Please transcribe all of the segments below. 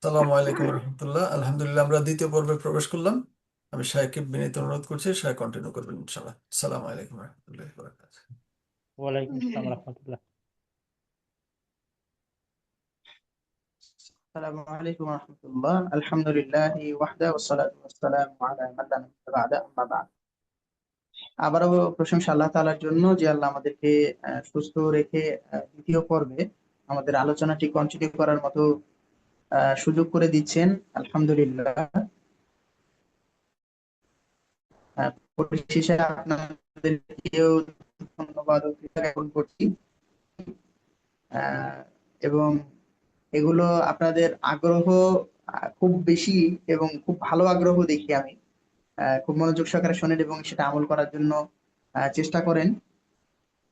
আসসালামু আলাইকুম রহমতুল্লাহ। আলহামদুলিল্লাহ, আমরা দ্বিতীয় পর্বে প্রবেশ করলাম। আমি শাহেককে বিনীত অনুরোধ করছি, শাহেক কন্টিনিউ করবেন ইনশাআল্লাহ। আসসালামু আলাইকুম রহমতুল্লাহ বারাকাতুহু। ওয়ালাইকুম আসসালাম রহমতুল্লাহ। السلام عليكم ورحمة الله. الحمد لله وحده والصلاة والسلام على من لا نبي بعد أما بعد. আবারও প্রশংসা আল্লাহ তাআলার জন্য যে আল্লাহ আমাদেরকে সুস্থ রেখে দ্বিতীয় পর্বে আমাদের আলোচনাটি কন্টিনিউ করার মতো সুযোগ করে দিচ্ছেন। আলহামদুলিল্লাহ। পরিশেষে আপনাদেরকেও ধন্যবাদ ও কৃতজ্ঞতা জ্ঞাপন করছি। আহ, এবং এগুলো আপনাদের আগ্রহ খুব বেশি এবং খুব ভালো আগ্রহ দেখি আমি। খুব মনোযোগ সহকারে শোনেন এবং সেটা আমল করার জন্য চেষ্টা করেন।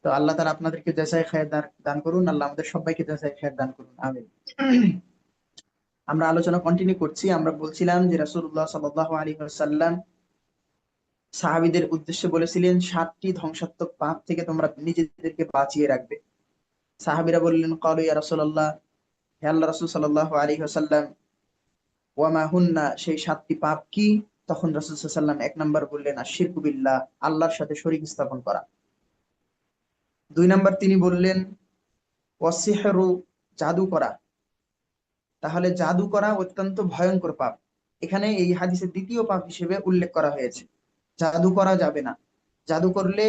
তো আল্লাহ তাআলা আপনাদেরকে জাযায়ে খায়ের দান করুন। আল্লাহ আমাদের সবাইকে জাযায়ে খায়ের দান করুন, আমিন। আমরা আলোচনা কন্টিনিউ করছি। আমরা বলছিলাম যে রাসূলুল্লাহ সাল্লাল্লাহু আলাইহি ওয়াসাল্লাম সাহাবীদের উদ্দেশ্যে বলেছিলেন 7টি ধ্বংসাত্মক পাপ থেকে তোমরা নিজেদেরকে বাঁচিয়ে রাখবে। সাহাবীরা বললেন, ক্বালু ইয়া রাসূলুল্লাহ, হে আল্লাহর রাসূল সাল্লাল্লাহু আলাইহি ওয়াসাল্লাম, ওয়া মা হুন্না, সেই 7টি পাপ কি? তখন রাসূল সাল্লাল্লাহু আলাইহি ওয়াসাল্লাম 1 নাম্বার বললেন আশরিকু বিল্লাহ, আল্লাহর সাথে শরীক স্থাপন করা। 2 নাম্বার তিনি বললেন ওয়াসিহরু, জাদু করা। তাহলে জাদু করা অত্যন্ত ভয়ঙ্কর পাপ। এখানে এই হাদিসের দ্বিতীয় পাপ হিসেবে উল্লেখ করা হয়েছে। জাদু করা যাবে না। জাদু করলে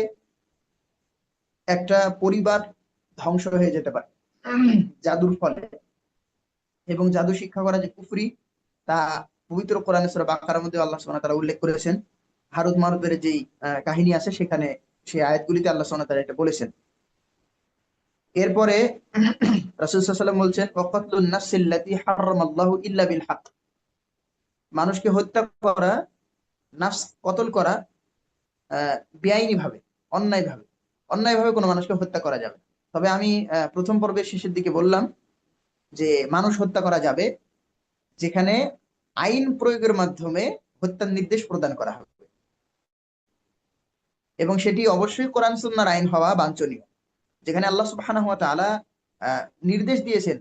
একটা পরিবার ধ্বংস হয়ে যেতে পারে জাদুর ফলে। এবং জাদু শিক্ষা করা যে কুফরি, তা পবিত্র কোরআনে সূরা বাকারার মধ্যে আল্লাহ সুবহানাহু ওয়া তাআলা উল্লেখ করেছেন। হারুত মারুতের যেই কাহিনী আছে সেখানে, সেই আয়াতগুলিতে আল্লাহ সুবহানাহু ওয়া তাআলা এটা বলেছেন। এরপরে রাসূল সাল্লাল্লাহু আলাইহি ওয়াসাল্লাম বলছেন ওয়াকাতুন নাফসিল্লাতী হারামাল্লাহু ইল্লা বিল হক, মানুষকে হত্যা করা, নাফস কতল করা বেআইনি ভাবে, অন্যায় ভাবে। অন্যায় ভাবে কোনো মানুষকে হত্যা করা যাবে না। তবে আমি প্রথম পর্বের শেষের দিকে বললাম যে মানুষ হত্যা করা যাবে যেখানে আইন প্রয়োগের মাধ্যমে হত্যার নির্দেশ প্রদান করা হবে, এবং সেটি অবশ্যই কোরআন সুন্নাহর আইন হওয়া বাঞ্ছনীয়। যেখানে আল্লাহ সুবহানাহু ওয়া তাআলা নির্দেশ দিয়েছেন।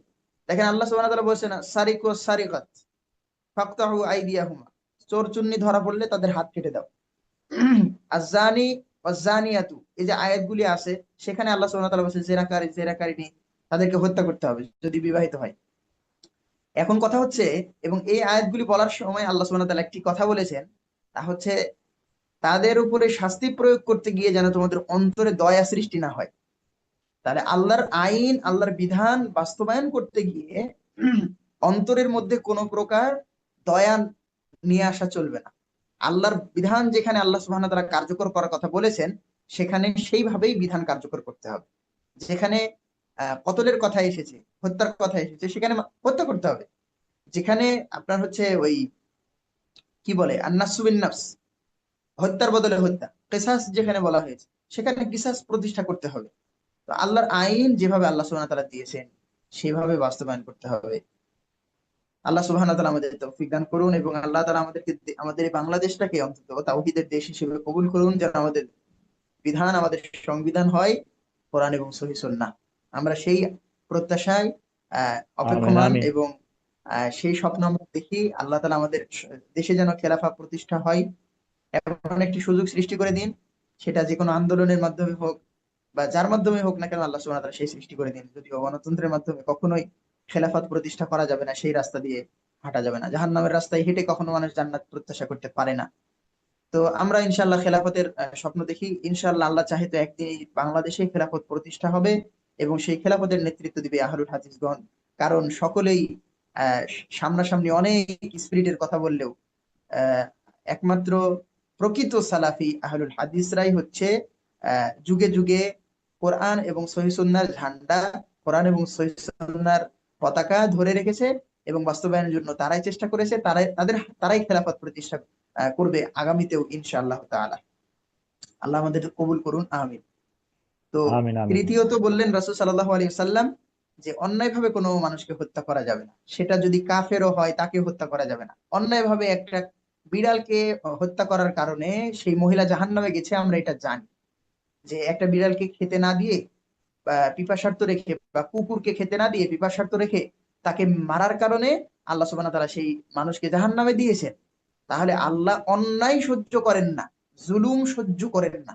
দেখেন, আল্লাহ সুবহানাহু ওয়া তাআলা বলেছেন সারিকু সারিকাত ফাকতাহু আইদিয়াহুমা, চোর চুন্নি ধরা পড়লে তাদের হাত কেটে দাও। আয-যানি ওয়াজ-যানিয়াতু, এই যে আয়াতগুলি আছে সেখানে আল্লাহ সুবহানাহু ওয়া তাআলা বলেছেন জেনাকারী জেনাকারিনী তাদেরকে হত্যা করতে হবে যদি বিবাহিত হয়। এখন কথা হচ্ছে, এবং এই আয়াতগুলি বলার সময় আল্লাহ সুবহানাহু ওয়া তাআলা একটি কথা বলেছেন, তা হচ্ছে তাদের উপরে শাস্তি প্রয়োগ করতে গিয়ে যেন তোমাদের অন্তরে দয়া সৃষ্টি না হয়। তাহলে আল্লাহর আইন, আল্লাহর বিধান বাস্তবায়ন করতে গিয়ে অন্তরের মধ্যে কোনো প্রকার দয়া নিয়ে আসা চলবে না। আল্লাহর বিধান যেখানে আল্লাহ সুবহানাহু ওয়া তাআলা কার্যকর করার কথা বলেছেন সেখানে সেইভাবেই বিধান কার্যকর করতে হবে। যেখানে কতলের কথা এসেছে, হত্যার কথা এসেছে, সেখানে হত্যা করতে হবে। যেখানে আপনার হচ্ছে ওই কি বলে আন-নাফসু বিন-নাফস, হত্যার বদলে হত্যা, কিসাস যেখানে বলা হয়েছে সেখানে কিসাস প্রতিষ্ঠা করতে হবে। তো আল্লাহর আইন যেভাবে আল্লাহ সুবহানাহু ওয়া তাআলা দিয়েছেন সেভাবে বাস্তবায়ন করতে হবে। আল্লাহ সুবহানাহু ওয়া তাআলা আমাদের তৌফিক দান করুন, এবং আল্লাহ তাআলা আমাদেরকে আমাদের এই বাংলাদেশটাকে অন্তত তাওহীদের দেশ হিসেবে কবুল করুন, যেন আমাদের বিধান, আমাদের সংবিধান হয় কোরআন এবং সহিহ সুন্নাহ। আমরা সেই প্রত্যাশায় আমিন অপেক্ষমান, আমিন। এবং সেই স্বপ্ন আমরা দেখি আল্লাহ তাআলা আমাদের দেশে যেন খেলাফা প্রতিষ্ঠা হয়। এমন একটি সুযোগ সৃষ্টি করে দিন, সেটা যে কোনো আন্দোলনের মাধ্যমে হোক বা যার মাধ্যমে হোক না কেন, আল্লাহ সুবহানাহু ওয়া তাআলা সেই সৃষ্টি করে দিন। যদিও গণতন্ত্রের মাধ্যমে কখনোই খেলাফত প্রতিষ্ঠা করা যাবে না, সেই রাস্তা দিয়ে হাঁটা যাবে না। জাহান্নামের রাস্তায় হেঁটে কখনো মানুষ জান্নাত প্রত্যাশা করতে পারে না। তো আমরা ইনশাআল্লাহ খেলাফতের স্বপ্ন দেখি। ইনশাআল্লাহ আল্লাহ চাহে তো একদিন এই বাংলাদেশে খেলাফত প্রতিষ্ঠা হবে, এবং সেই খেলাফতের নেতৃত্ব দিবে আহলুল হাদিসগণ। কারণ সকলেই আহ সামনাসামনি অনেক স্পিরিটের কথা বললেও আহ একমাত্র প্রকৃত সালাফি আহলুল হাদিসরাই হচ্ছে যুগে যুগে কোরআন এবং সহিহ সুন্নাহর ঝান্ডা, কোরআন এবং সহিহ সুন্নাহর পতাকা ধরে রেখেছে, এবং বাস্তবায়নের জন্য তারাই চেষ্টা করেছে, তারাই খেলাফত প্রতিষ্ঠা করবে আগামীতেও ইনশাআল্লাহ তাআলা। আল্লাহ আমাদের কবুল করুন, আমিন। তো আমিন আমিন। তৃতীয়ত বললেন রাসূল সাল্লাল্লাহু আলাইহি ওয়াসাল্লাম যে অন্যায়ভাবে কোনো মানুষকে হত্যা করা যাবে না। সেটা যদি কাফেরও হয় তাকে হত্যা করা যাবে না। অন্যায়ভাবে একটা বিড়ালকে হত্যা করার কারণে সেই মহিলা জাহান্নামে গেছে, আমরা এটা জানি। যে একটা বিড়ালকে খেতে না দিয়ে বা পিপাসার্ত রেখে, বা কুকুরকে খেতে না দিয়ে পিপাসার্ত রেখে তাকে মারার কারণে আল্লাহ সুবহানাহু ওয়া তাআলা সেই মানুষকে জাহান্নামে দিয়েছেন। তাহলে আল্লাহ অন্যায় সহ্য করেন না, জুলুম সহ্য করেন না।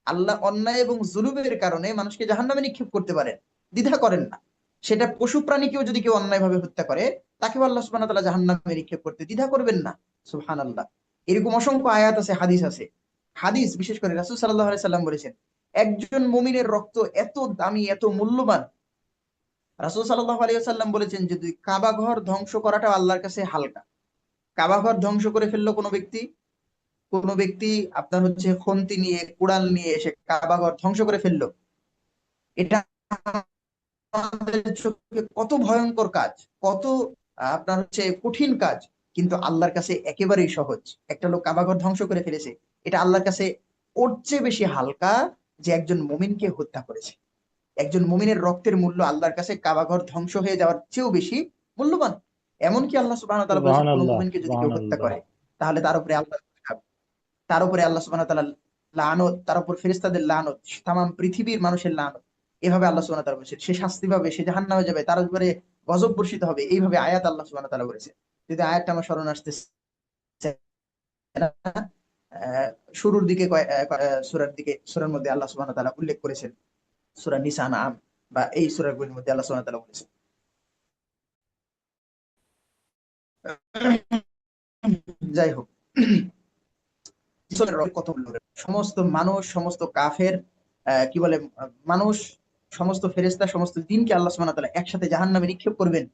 আল্লাহ অন্যায় এবং জুলুমের কারণে মানুষকে জাহান্নামে নিক্ষেপ করতে পারেন, দ্বিধা করেন না। সেটা পশু প্রাণীকেও যদি কেউ অন্যায়ভাবে হত্যা করে, তাকেও আল্লাহ সুবহানাহু ওয়া তাআলা জাহান্নামে নিক্ষেপ করতে দ্বিধা করবেন না। সুবহানাল্লাহ। এরকম অসংখ্য আয়াত আছে, হাদিস আছে। হাদিস বিশেষ করে রাসূল সাল্লাল্লাহু আলাইহি সাল্লাম বলেছেন, একজন মুমিনের রক্ত এত দামি, এত মূল্যবান। রাসূল সাল্লাল্লাহু আলাইহি সাল্লাম বলেছেন, যদি কাবা ঘর ধ্বংস করাটা আল্লাহর কাছে হালকা, কাবা ঘর ধ্বংস করে ফেললো কোনো ব্যক্তি আপনার হচ্ছে খন্তি নিয়ে, কুড়াল নিয়ে এসে কাবা ঘর ধ্বংস করে ফেললো, এটা আমাদের চোখে কত ভয়ঙ্কর কাজ, কত আপনার হচ্ছে কঠিন কাজ, কিন্তু আল্লাহর কাছে একেবারেই সহজ। একটা লোক কাবাঘর ধ্বংস করে ফেলেছে, এটা আল্লাহর কাছে ওর চেয়ে বেশি হালকা যে একজন মুমিনকে হত্যা করেছে। একজন মুমিনের রক্তের মূল্য আল্লাহর কাছে কাবাঘর ধ্বংস হয়ে যাওয়ার চেয়েও বেশি মূল্যবান। এমনকি আল্লাহ সুবহানাহু ওয়া তাআলা বলেছেন, কোনো সুবহানাল্লাহ, মুমিনকে যদি কেউ হত্যা সুবহানাল্লাহ। করে, তাহলে তার উপরে আল্লাহ সুবহানাহু ওয়া তাআলা লানত, তার উপর ফেরেশতাদের লানত, তামাম পৃথিবীর মানুষের লানত। এভাবে আল্লাহ সুবহানাহু ওয়া তাআলা বলেছেন, সে শাস্তি পাবে, সে জাহান্নামে যাবে, তার উপরে গজব বর্ষিত হবে। এইভাবে আয়াত আল্লাহ সুবহানাহু ওয়া তাআলা বলেছেন। যদি আয়াতটা আমার স্মরণ আসতেছে না, শুরুর দিকে সূরার মধ্যে আল্লাহ সুবহানাহু ওয়া তাআলা উল্লেখ করেছেন, সূরা নিসা, আনআম বা এই সূরাগুলোর মধ্যে আল্লাহ সুবহানাহু ওয়া তাআলা বলেছেন। যাই হোক, কত মূল্য। সমস্ত মানুষ, সমস্ত কাফের, কি বলে, মানুষ, সমস্ত ফেরেশতা, সমস্ত জিনকে আল্লাহ সুবহানাহু ওয়া তাআলা একসাথে জাহান্নামে নিক্ষেপ করবেন,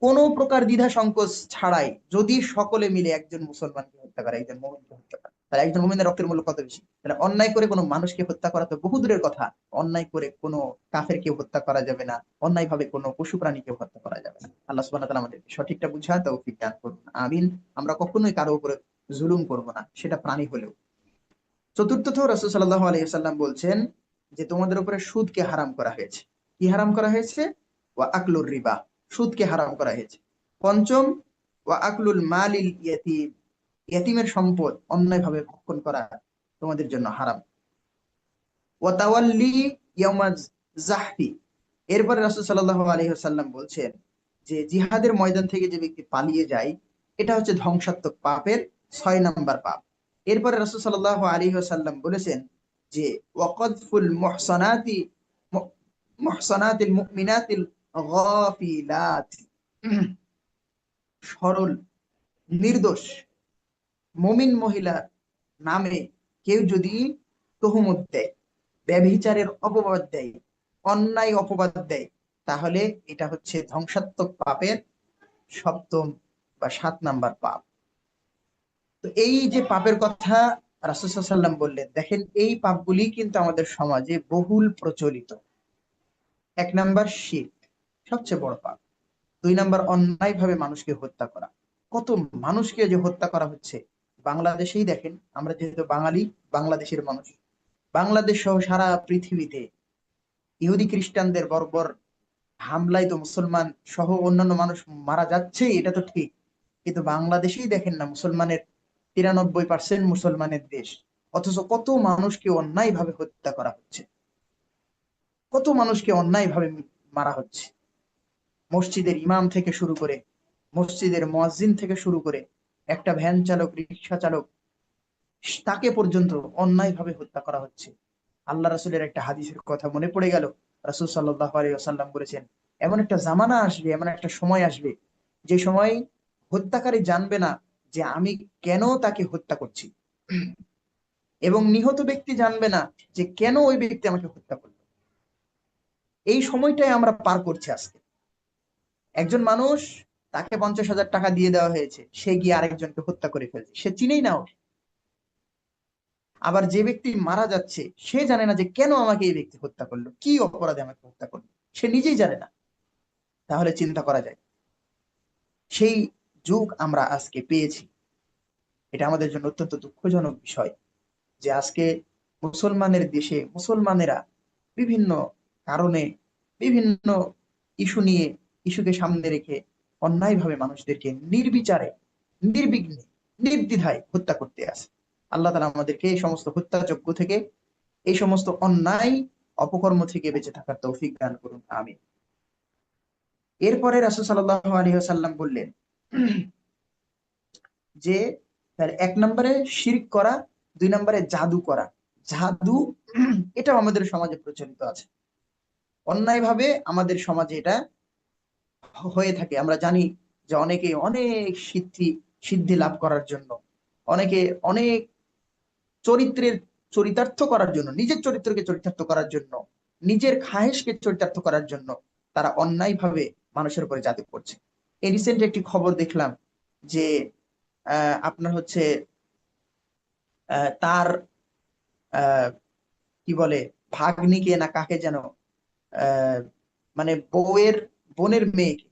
কোনো প্রকার দ্বিধা সংকোচ ছাড়াই, যদি সকলে মিলে একজন মুসলমানকে হত্যা করে, একজন মুমিনকে হত্যা করে। তাহলে একজন মুমিনের রক্তের মূল্য কত বেশি। তাহলে অন্যায় করে কোনো মানুষকে হত্যা করা তো বহু দূরের কথা, অন্যায় করে কোনো কাফেরকে হত্যা করা যাবে না, অন্যায় ভাবে কোনো পশু প্রাণীকে হত্যা করা যাবে না। আল্লাহ সুবহানাহু ওয়া তাআলা আমাদেরকে সঠিকটা বুঝা তৌফিক দান করুন, আমিন। আমরা কখনোই কারো উপরে জুলুম করব না, সেটা প্রাণী হলেও। চতুর্থত রাসূল সাল্লাল্লাহু আলাইহি ওয়াসাল্লাম বলছেন যে তোমাদের উপরে সুদকে হারাম করা হয়েছে। কি হারাম করা হয়েছে? ওয়া আকলুর রিবা, সুদকে হারাম করা হয়েছে। পঞ্চম, ওয়া আকলুল মালিল ইয়াতীম, ইয়াতীমের সম্পদ অন্যায়ভাবে ভক্ষণ করা তোমাদের জন্য হারাম। ওয়া তাওয়াল্লি ইয়াউমাজ জাহফি, এরপরে রাসূল সাল্লাল্লাহু আলাইহি ওয়াসাল্লাম বলছেন যে জিহাদের ময়দান থেকে যে ব্যক্তি পালিয়ে যায়, এটা হচ্ছে ধ্বংসাত্মক পাপের 6 নম্বর পাপ। এরপরে রাসূল সাল্লাল্লাহু আলাইহি ওয়াসাল্লাম বলেছেন যে ওয়াকযফুল মুহসানাতিল মুমিনাতিল গাফিলাত, সরল নির্দোষ মুমিন মহিলার নামে কেউ যদি তহমত দেয়, ব্যভিচারের অপবাদ দেয়, অন্যায় অপবাদ দেয়, তাহলে এটা হচ্ছে ধ্বংসাত্মক পাপের 7 বা 7 নম্বর পাপ। তো এই যে পাপের কথা রাসূল সাল্লাল্লাহু আলাইহি ওয়াসাল্লাম বললেন, দেখেন এই পাপগুলি কিন্তু আমাদের সমাজে বহুল প্রচলিত। 1 নম্বর শিরক, সবচেয়ে বড় পাপ। 2 নম্বর অন্যায় ভাবে মানুষকে হত্যা করা। কত মানুষকে যে হত্যা করা হচ্ছে বাংলাদেশেই দেখেন, আমরা যেহেতু বাঙালি, বাংলাদেশের মানুষ, বাংলাদেশ সহ সারা পৃথিবীতে ইহুদি খ্রিস্টানদের বর্বর হামলায় তো মুসলমান সহ অন্যান্য মানুষ মারা যাচ্ছে, এটা তো ঠিক। কিন্তু বাংলাদেশেই দেখেন না, মুসলমানের 93% মুসলমানের দেশ, অথচ কত মানুষকে অন্যায় ভাবে হত্যা করা হচ্ছে, কত মানুষকে অন্যায় ভাবে মারা হচ্ছে। মসজিদের ইমাম থেকে শুরু করে, মসজিদের মুয়াজ্জিন থেকে শুরু করে, একটা ভ্যান চালক, রিক্সা চালক, তাকে পর্যন্ত অন্যায় ভাবে হত্যা করা হচ্ছে। আল্লাহ রাসূলের একটা হাদিসের কথা মনে পড়ে গেল। রাসূল সাল্লাল্লাহু আলাইহি ওয়াসাল্লাম বলেছেন, এমন একটা জামানা আসবে, এমন একটা সময় আসবে, যে সময় হত্যাকারী জানবে না যে আমি কেন তাকে হত্যা করছি, এবং নিহত ব্যক্তি জানবে না যে কেন ওই ব্যক্তি আমাকে হত্যা করলো। এই সময়টাই আমরা পার করছি আজকে। একজন মানুষ, তাকে 50,000 টাকা দিয়ে দেওয়া হয়েছে, সে গিয়ে আরেকজনকে হত্যা করে ফেলছে, সে চিনেই না ওকে। আবার যে ব্যক্তি মারা যাচ্ছে, সে জানে না যে কেন আমাকে এই ব্যক্তি হত্যা করলো, কি অপরাধে আমাকে হত্যা করলো, সে নিজেই জানে না। তাহলে চিন্তা করা যায়, সেই যুগ আমরা আজকে পেয়েছি। এটা আমাদের জন্য অত্যন্ত দুঃখজনক বিষয় যে আজকে মুসলমানের দেশে মুসলমানেরা বিভিন্ন কারণে, বিভিন্ন ইস্যুকে সামনে রেখে অন্যায়ভাবে মানুষদেরকে নির্বিচারে, নির্বিঘ্নে, নির্দ্বিধায় হত্যা করতে আছে। আল্লাহ তাআলা আমাদেরকে এই সমস্ত হত্যাযজ্ঞ থেকে, এই সমস্ত অন্যায় অপকর্ম থেকে বেঁচে থাকার তৌফিক দান করুন, আমিন। এরপরে রাসূল সাল্লাল্লাহু আলাইহি ওয়াসাল্লাম বললেন যে তার 1 নম্বরে শিরক করা, 2 নম্বরে জাদু করা। জাদু এটাও আমাদের সমাজে প্রচলিত আছে, অন্যায়ভাবে আমাদের সমাজে এটা হয়ে থাকে। আমরা জানি যে অনেকে অনেক সিদ্ধি সিদ্ধি লাভ করার জন্য, অনেকে অনেক চরিত্রের চরিতার্থ করার জন্য, নিজের চরিত্রকে চরিতার্থ করার জন্য, নিজের খাহেশকে চরিতার্থ করার জন্য তারা অন্যায়ভাবে মানুষের উপরে জাদু করছে। এই রিসেন্ট একটি খবর দেখলাম যে আপনার হচ্ছে তার আহ, কি বলে ভাগ্নিকে না কাকে যেন, আহ, মানে বোনের মেয়েকে,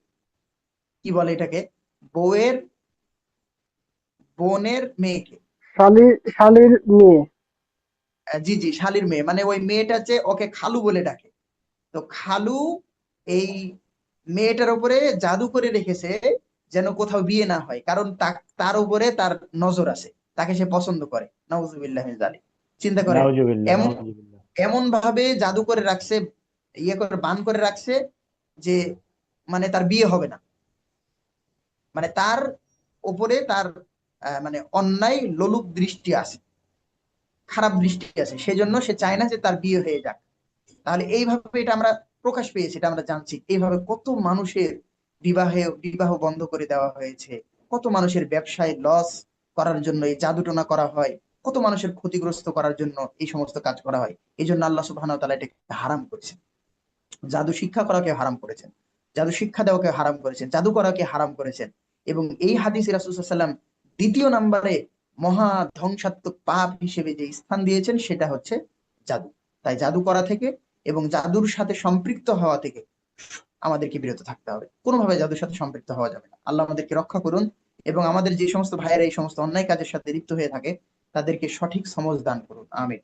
কি বলে এটাকে, বউয়ের বোনের মেয়েকে, শালির মেয়ে। জি জি শালির মেয়ে, মানে ওই মেয়েটা যে ওকে খালু বলে ডাকে। তো খালু এই মেয়েটার উপরে জাদু করে রেখেছে যেন কোথাও বিয়ে না হয়, কারণ তার উপরে তার নজর আছে, তাকে সে পছন্দ করে। নাউজুবিল্লাহ মিন যালিক। চিন্তা করেন, নাউজুবিল্লাহ, এমন নাউজুবিল্লাহ। এমন ভাবে জাদু করে রাখছে, ইয়ে করে বান করে রাখছে যে মানে তার বিয়ে হবে না, মানে তার উপরে তার মানে অন্যায় লোলুপ দৃষ্টি আছে, খারাপ দৃষ্টি আছে, সেজন্য সে চায় না যে তার বিয়ে হয়ে যাক। তাহলে এইভাবে এটা আমরা প্রকাশ পেয়েছি, এটা আমরা জানছি। এইভাবে কত মানুষের বিবাহ বন্ধ করে দেওয়া হয়েছে, কত মানুষের ব্যবসায় লস করার জন্য এই জাদুটোনা করা হয়, কত মানুষের ক্ষতিগ্রস্ত করার জন্য এই সমস্ত কাজ করা হয়। এই জন্য আল্লাহ সুবহানাহু ওয়া তাআলা এটাকে হারাম করেছেন। জাদু শিক্ষা করাকে হারাম করেছেন, জাদু শিক্ষা দেওয়াকে হারাম করেছেন, জাদু করাকে হারাম করেছেন। এবং এই হাদিসে রাসূল সাল্লাল্লাহু আলাইহি ওয়াসাল্লাম দ্বিতীয় নম্বরে মহা ধ্বংসাত্মক পাপ হিসেবে যে স্থান দিয়েছেন সেটা হচ্ছে জাদু। তাই জাদু করা থেকে এবং জাদুর সাথে সম্পৃক্ত হওয়া থেকে আমাদেরকে বিরত থাকতে হবে। কোনোভাবে জাদুর সাথে সম্পৃক্ত হওয়া যাবে না। আল্লাহ আমাদেরকে রক্ষা করুন এবং আমাদের যে সমস্ত ভাইয়েরা এই সমস্ত অন্যায় কাজের সাথে লিপ্ত হয়ে থাকে তাদেরকে সঠিক সমঝ দান করুন, আমিন।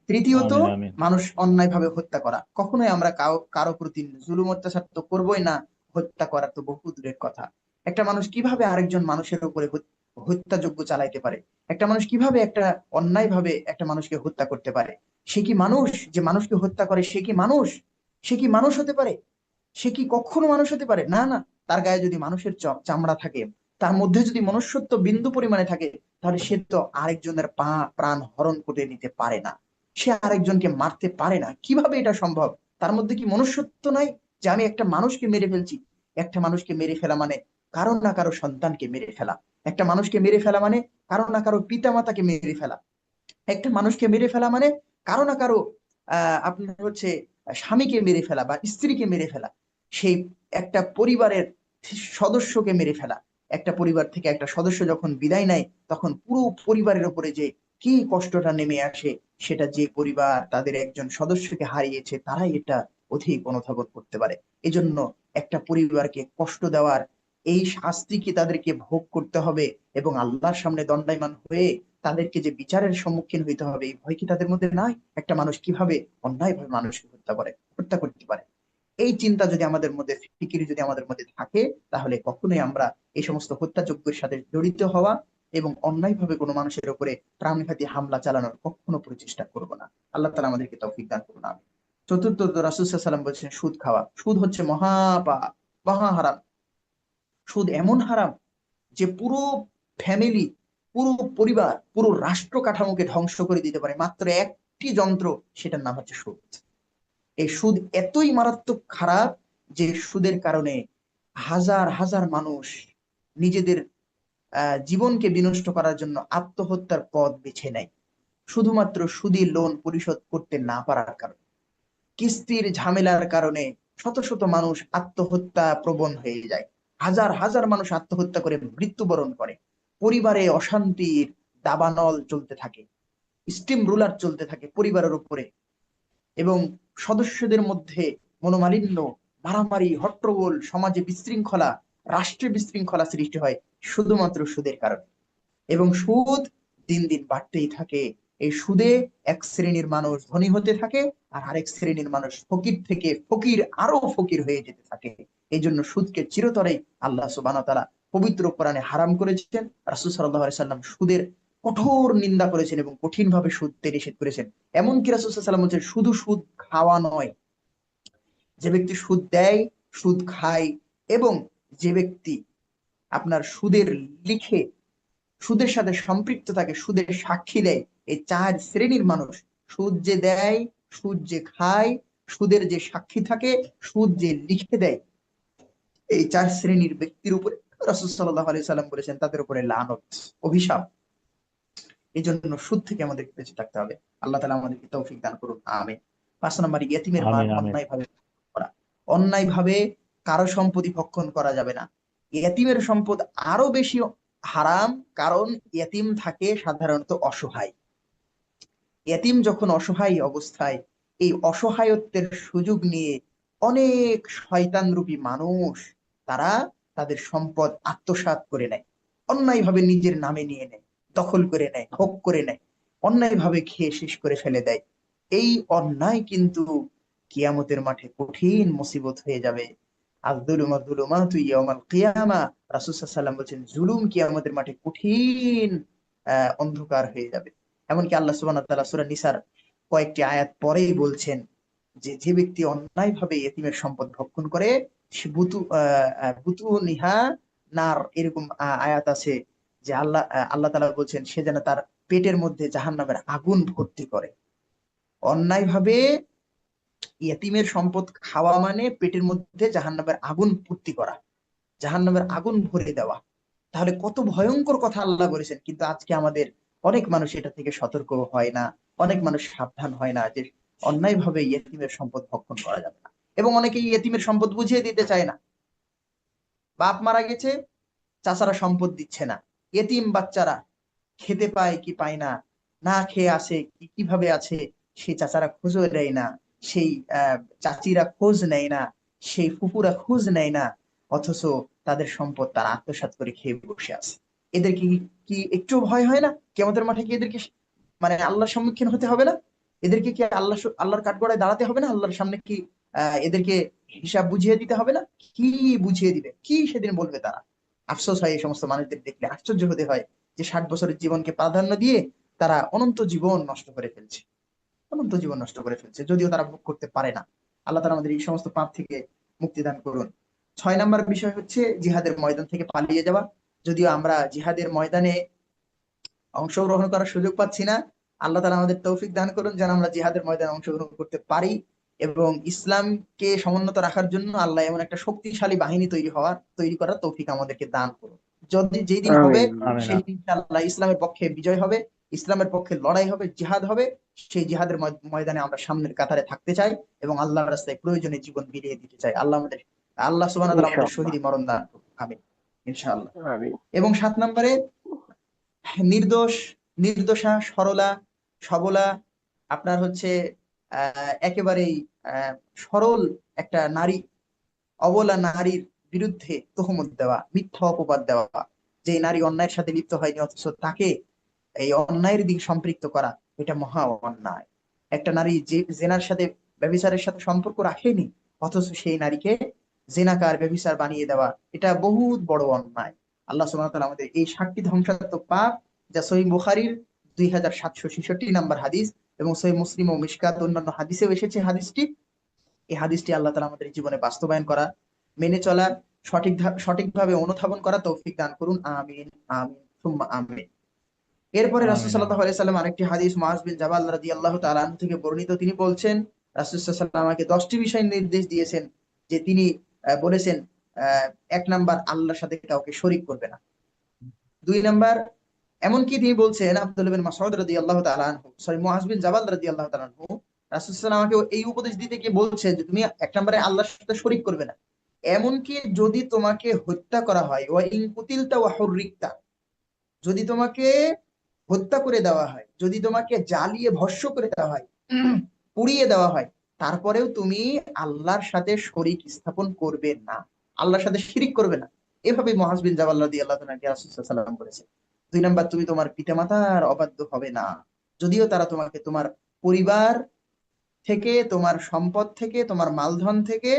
তৃতীয়ত, আমিন, আমিন। মানুষ অন্যায়ভাবে হত্যা করা। কখনোই আমরা কারো প্রতি জুলুম অত্যাচার তো করবোই না, হত্যা করা তো বহু দূরের কথা। একটা মানুষ কিভাবে আরেকজন মানুষের উপরে হত্যাযজ্ঞ চালাইতে পারে? একটা মানুষ কিভাবে একটা অন্যায়ভাবে একটা মানুষকে হত্যা করতে পারে? সে কি মানুষ? যে মানুষকে হত্যা করে সে কি মানুষ? সে কি মানুষ হতে পারে? সে কি কখনো মানুষ হতে পারে? না না। তার গায়ে যদি মানুষের চামড়া থাকে, তার মধ্যে যদি মনুষ্যত্ব বিন্দু পরিমাণে থাকে, তাহলে সে তো আরেকজনের প্রাণ হরণ করে নিতে পারে না, সে আরেকজনকে মারতে পারে না। কিভাবে এটা সম্ভব? তার মধ্যে কি মনুষ্যত্ব নাই যে আমি একটা মানুষকে মেরে ফেলছি? একটা মানুষকে মেরে ফেলা মানে কারো না কারো সন্তানকে মেরে ফেলা। একটা মানুষকে মেরে ফেলা মানে কারো না কারো পিতা মাতাকে মেরে ফেলা। একটা মানুষকে মেরে ফেলা মানে কারো না কারো আপনার হচ্ছে স্বামীকে মেরে ফেলা বা স্ত্রীকে মেরে ফেলা। সেই একটা পরিবারের সদস্যকে মেরে ফেলা। একটা পরিবার থেকে একটা সদস্য যখন বিদায় নেয় তখন পুরো পরিবারের উপরে যে কি কষ্টটা নেমে আসে, সেটা যে পরিবার তাদের একজন সদস্যকে হারিয়েছে তারাই এটা অধিক অনুধাবন করতে পারে। এজন্য একটা পরিবারকে কষ্ট দেওয়ার এই শাস্তি কি তাদেরকে ভোগ করতে হবে এবং আল্লাহর সামনে দণ্ডায়মান হয়ে তাদেরকে যে বিচারের সম্মুখীন হইতে হবে, এই ভয় কি তাদের মধ্যে নাই? একটা মানুষ কিভাবে অন্যায়ভাবে মানুষকে হত্যা করতে পারে? এই চিন্তা যদি আমাদের মধ্যে, ফিকির যদি আমাদের মধ্যে থাকে, তাহলে কখনোই আমরা এই সমস্ত হত্যাযজ্ঞের সাথে জড়িত হওয়া এবং অন্যায়ভাবে কোনো মানুষের উপরে প্রাণঘাতী হামলা চালানোর কখনো প্রচেষ্টা করব না। আল্লাহ তাআলা আমাদেরকে তৌফিক দান করুন, আমিন। চতুর্থ, রাসূল সাল্লাল্লাহু আলাইহি ওয়াসাল্লাম বলছেন সুদ খাওয়া। সুদ হচ্ছে মহাপাপ, মহা হারাম। সুদ এমন হারাম যে পুরো ফ্যামিলি, পুরো পরিবার, পুরো রাষ্ট্র কাঠামোকে ধ্বংস করে দিতে পারে মাত্র একটি যন্ত্র, সেটার নাম হচ্ছে সুদ। এই সুদ এতই মারাত্মক খারাপ যে সুদের কারণে হাজার হাজার মানুষ নিজেদের জীবনকে বিনষ্ট করার জন্য আত্মহত্যার পথ বেছে নেয়, শুধুমাত্র সুদী লোন পরিশোধ করতে না পারার কারণে। কিস্তির ঝামেলার কারণে শত শত মানুষ আত্মহত্যা প্রবণ হয়ে যায়, হাজার হাজার মানুষ আত্মহত্যা করে মৃত্যুবরণ করে। পরিবারে অশান্তির দাবানল চলতে থাকে, স্টিম রুলার চলতে থাকে পরিবারের উপরে, এবং সদস্যদের মধ্যে মনোমালিন্য, মারামারি, হট্টগোল, সমাজে বিশৃঙ্খলা, রাষ্ট্রে বিশৃঙ্খলা সৃষ্টি হয় শুধুমাত্র সুদের কারণে। এবং সুদ দিন দিন বাড়তেই থাকে। এই সুদে এক শ্রেণীর মানুষ ধনী হতে থাকে আর আরেক শ্রেণীর মানুষ ফকির থেকে ফকির আরো ফকির হয়ে যেতে থাকে। এই জন্য সুদকে চিরতরেই আল্লাহ সুবহানাহু ওয়া তাআলা পবিত্র কোরআনে হারাম করেছেন। রাসূল সাল্লাল্লাহু আলাইহি সাল্লাম সুদের কঠোর নিন্দা করেছেন এবং কঠিন ভাবে সুদকে নিষেধ করেছেন। এমনকি রাসূল সাল্লাল্লাহু আলাইহি সাল্লাম বলছেন শুধু সুদ খাওয়া নয়, যে ব্যক্তি সুদ দেয়, সুদ খায় এবং যে ব্যক্তি আপনার সুদের লিখে, সুদের সাথে সম্পৃক্ত থাকে, সুদের সাক্ষী দেয়, এই 4 শ্রেণীর মানুষ, সুদ যে দেয়, সুদ যে খায়, সুদের যে সাক্ষী থাকে, সুদ যে লিখে দেয়, এই 4 শ্রেণীর ব্যক্তির উপরে রাসূল সাল্লাল্লাহু আলাইহি সাল্লাম বলেছেন তাদের উপরে লানত, অভিশাপ। এই জন্য সুদ থেকে আমাদের বেঁচে থাকতে হবে। আল্লাহ তাআলা আমাদেরকে তৌফিক দান করুন, আমিন। 5 নম্বর, ইয়েতিমের মাল আমিন আমিন অন্যায় ভাবে করা। অন্যায় ভাবে কারো সম্পত্তি ভক্ষণ করা যাবে না। ইয়েতিমের সম্পদ আরো বেশি হারাম, কারণ ইয়েতিম থাকে সাধারণত অসহায়। ইয়েতিম যখন অসহায় অবস্থায়, এই অসহায়ত্বের সুযোগ নিয়ে অনেক শয়তান রূপী মানুষ তারা তাদের সম্পদ আত্মসাৎ করে নেয়, অন্যায়ভাবে নিজের নামে নিয়ে নেয়, দখল করে নেয়, ভোগ করে নেয়, অন্যায়ভাবে খেয়ে শেষ করে ফেলে দেয়। এই অন্যায় কিন্তু কিয়ামতের মাঠে কঠিন মুসিবত হয়ে যাবে। আয-যুলুমু যুলুমাতু ইয়াওমাল কিয়ামা, রাসূল সাল্লাল্লাহু আলাইহি ওয়াসাল্লাম বলেছেন জুলুম কিয়ামতের মাঠে কঠিন অন্ধকার হয়ে যাবে। এমনকি আল্লাহ সুবহানাহু ওয়া তাআলা সূরা নিসার কয়েকটি আয়াত পরেই বলছেন যে যে ব্যক্তি অন্যায়ভাবে ইয়েতিমের সম্পদ ভক্ষণ করে সে বুতুনিহা নার, এরকম আয়াত আছে যে আল্লাহ তাআলা বলছেন সে যেন তার পেটের মধ্যে জাহান্নামের আগুন ভর্তি করে। অন্যায়ভাবে ইয়েতিমের সম্পদ খাওয়া মানে পেটের মধ্যে জাহান্নামের আগুন পূর্তি করা, জাহান্নামের আগুন ভরে দেওয়া। তাহলে কত ভয়ঙ্কর কথা আল্লাহ বলেছেন, কিন্তু আজকে আমাদের অনেক মানুষ এটা থেকে সতর্ক হয় না, অনেক মানুষ সাবধান হয় না যে অন্যায়ভাবে ইয়েতিমের সম্পদ ভক্ষণ করা যাবে না। এবং অনেকে ইয়েতিমের সম্পদ বুঝিয়ে দিতে চায় না। বাপ মারা গেছে, চাচারা সম্পদ দিচ্ছে না, এতিম বাচ্চারা খেতে পায় কি পায় না, না খেয়ে আসে কি কিভাবে আছে, সেই চাচারা খোঁজও দেয় না, সেই চাচিরা খোঁজ নেয় না, সেই ফুপুরা খোঁজ নেয় না, অথচ তাদের সম্পদ তারা আত্মসাৎ করে খেয়ে বসে আছে। এদেরকে কি একটু ভয় হয় না? কিয়ামতের মাঠে কি এদেরকে মানে আল্লাহর সম্মুখীন হতে হবে না? এদেরকে কি আল্লাহর কাঠগড়ায় দাঁড়াতে হবে না? আল্লাহর সামনে কি এদেরকে হিসাব বুঝিয়ে দিতে হবে না? কি বুঝিয়ে দিবে, কি সেদিন বলবে তারা? আফসোস হয় এই সমস্ত মানুষদের দেখলে, আশ্চর্য হতে হয় যে 60 বছরের জীবনকে প্রাধান্য দিয়ে তারা অনন্ত জীবন নষ্ট করে ফেলছে, অনন্ত জীবন নষ্ট করে ফেলছে, যদিও তারা ভোগ করতে পারে না। আল্লাহ তাআলা আমাদের এই সমস্ত পাপ থেকে মুক্তি দান করুন। 6 নম্বর বিষয় হচ্ছে জিহাদের ময়দান থেকে পালিয়ে যাওয়া। যদিও আমরা জিহাদের ময়দানে অংশগ্রহণ করার সুযোগ পাচ্ছি না, আল্লাহ তাআলা আমাদের তৌফিক দান করুন যেন আমরা জিহাদের ময়দানে অংশগ্রহণ করতে পারি, এবং ইসলামকে সমুন্নত রাখার জন্য আল্লাহ এমন একটা শক্তিশালী বাহিনী তৈরি করার তৌফিক আমাদেরকে দান করুন। যদি যেই দিন হবে আমিন। আমিন সেই দিন ইনশাআল্লাহ ইসলামের পক্ষে বিজয় হবে, ইসলামের পক্ষে লড়াই হবে, জিহাদ হবে। সেই জিহাদের ময়দানে আমরা সামনের কাতারে থাকতে চাই এবং আল্লাহর রাস্তায় প্রয়োজনে জীবন বিলিয়ে দিতে চাই। আল্লাহ সুবহানাহু ওয়া তাআলা আমাদের ইনশাআল্লাহ। শহীদি মরণ দান করুন, আমিন, ইনশাআল্লাহ। আমিন। এবং 7 নম্বরে, নির্দোষ, নির্দোষা, সরলা, সবলা, আপনার হচ্ছে একেবারেই সরল একটা নারী, অবলা নারীর বিরুদ্ধে তহমত দেওয়া, মিথ্যা অপবাদ দেওয়া, যে নারী অন্যায়ের সাথে লিপ্ত হয়নি অথচ তাকে এই অন্যায়ের দিক সম্পৃক্ত করা, এটা মহা অন্যায়। একটা নারী যে জেনার সাথে, ব্যভিচারের সাথে সম্পর্ক রাখেনি, অথচ সেই নারীকে জেনাকার, ব্যভিচার বানিয়ে দেওয়া, এটা বহুত বড় অন্যায়। আল্লাহ সুবহানাহু ওয়া তাআলা আমাদের এই 7টি ধ্বংসাত্মক পাপ, যা সহিহ বুখারীর 2766 নম্বর হাদিস এবং সহিহ মুসলিম ও মিশকাত অন্যান্য হাদিসেও এসেছে হাদিসটি, এই হাদিসটি আল্লাহ তাআলা আমাদের জীবনে বাস্তবায়ন করা, মেনে চলা, সঠিকভাবে অনুধাবন করা তৌফিক দান করুন, আমিন, আমিন, সুম্মা আমিন। এরপরে রাসূল আমিন সাল্লাল্লাহু আলাইহি সাল্লাম আরেকটি হাদিস মুআয বিন জাবাল রাদিয়াল্লাহু তাআলা আনহু থেকে বর্ণিত, তিনি বলছেন রাসূল সাল্লাল্লাহু আলাইহি ওয়াসাল্লাম আমাকে 10টি বিষয় নির্দেশ দিয়েছেন, যে তিনি বলেছেন 1 নাম্বার, আল্লাহর সাথে কাউকে শরীক করবে না। 2 নাম্বার, এমনকি তিনি বলছেন, আব্দুল্লাহ বিন মাসউদ রাদিয়াল্লাহু তাআলা আনহু, সরি, মুআয বিন জাবাল রাদিয়াল্লাহু তাআলা আনহু, রাসূল সাল্লাল্লাহু আলাইহি ওয়াসাল্লাম আমাকে এই উপদেশ দিতে গিয়ে বলছেন যে তুমি 1 নম্বরে আল্লাহর সাথে শরীক করবে না। এমনকি যদি তোমাকে হত্যা করা হয়, ওয়া ইন কুতিলতা ওয়া হুররিকতা, যদি তোমাকে হত্যা করে দেওয়া হয়, যদি তোমাকে জ্বালিয়ে ভস্ম করে দেওয়া হয়, পুড়িয়ে দেওয়া হয়, তারপরেও তুমি আল্লাহর সাথে শরীক স্থাপন করবে না, আল্লাহর সাথে শিরিক করবে না। এভাবে মুআয বিন জাবাল রাদিয়াল্লাহু তাআলা রাসূল সাল্লাল্লাহু আলাইহি ওয়াসাল্লাম করেছে। 2 নাম্বার, তুমি তোমার পিতামাতার অবাধ্য হবে না, যদিও তারা তোমাকে তোমার পরিবার থেকে, তোমার সম্পদ থেকে, তোমার মালধন থেকে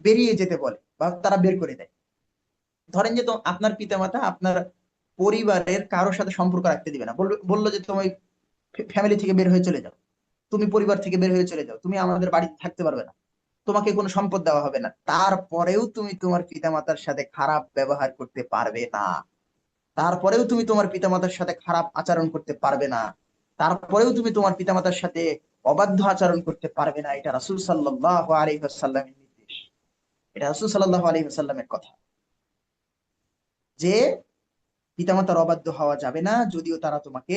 বেরিয়ে যেতে বলে বা তারা বের করে দেয়। ধরেন যে তো আপনার পিতামাতা আপনার পরিবারের কারোর সাথে সম্পর্ক রাখতে দিবে না, বললো যে তুমি ফ্যামিলি থেকে বের হয়ে চলে যাও, তুমি পরিবার থেকে বের হয়ে চলে যাও, তুমি আমাদের বাড়িতে থাকতে পারবে না। তোমাকে কোনো সম্পদ দেওয়া হবে না, তারপরেও তুমি তোমার পিতামাতার সাথে খারাপ ব্যবহার করতে পারবে না, তারপরেও তুমি তোমার পিতামাতার সাথে খারাপ আচরণ করতে পারবে না, তারপরেও তুমি তোমার পিতামাতার সাথে অবাধ্য আচরণ করতে পারবে না। এটা রাসূল সাল্লাল্লাহু আলাইহি ওয়াসাল্লামের নির্দেশ, এটা রাসূল সাল্লাল্লাহু আলাইহি ওয়াসাল্লামের কথা যে পিতামাতার অবাধ্য হওয়া যাবে না, যদিও তারা তোমাকে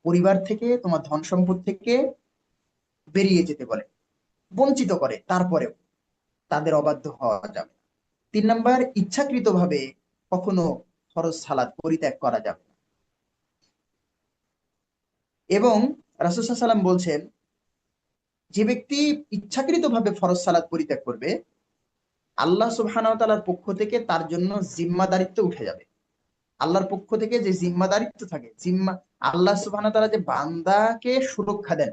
পরিবার থেকে, তোমার ধন সম্পদ থেকে বেরিয়ে যেতে বলে, বঞ্চিত করে, তারপরেও তাদের অবাধ্য হওয়া যাবে না। 3 নাম্বার, ইচ্ছাকৃতভাবে কখনো ফরজ সালাত পরিত্যাগ করা যাবে না। এবং রাসূল সাল্লাল্লাহু আলাইহি ওয়াসাল্লাম বলছেন, যে ব্যক্তি ইচ্ছাকৃতভাবে ফরজ সালাত পরিত্যাগ করবে, আল্লাহ সুবহানাহু ওয়া তাআলার পক্ষ থেকে তার জন্য জিম্মাদারিত্ব উঠে যাবে। আল্লাহর পক্ষ থেকে যে জিম্মাদারিত্ব থাকে, আল্লাহ সুবহানাহু ওয়া তাআলা যে বান্দাকে সুরক্ষা দেন,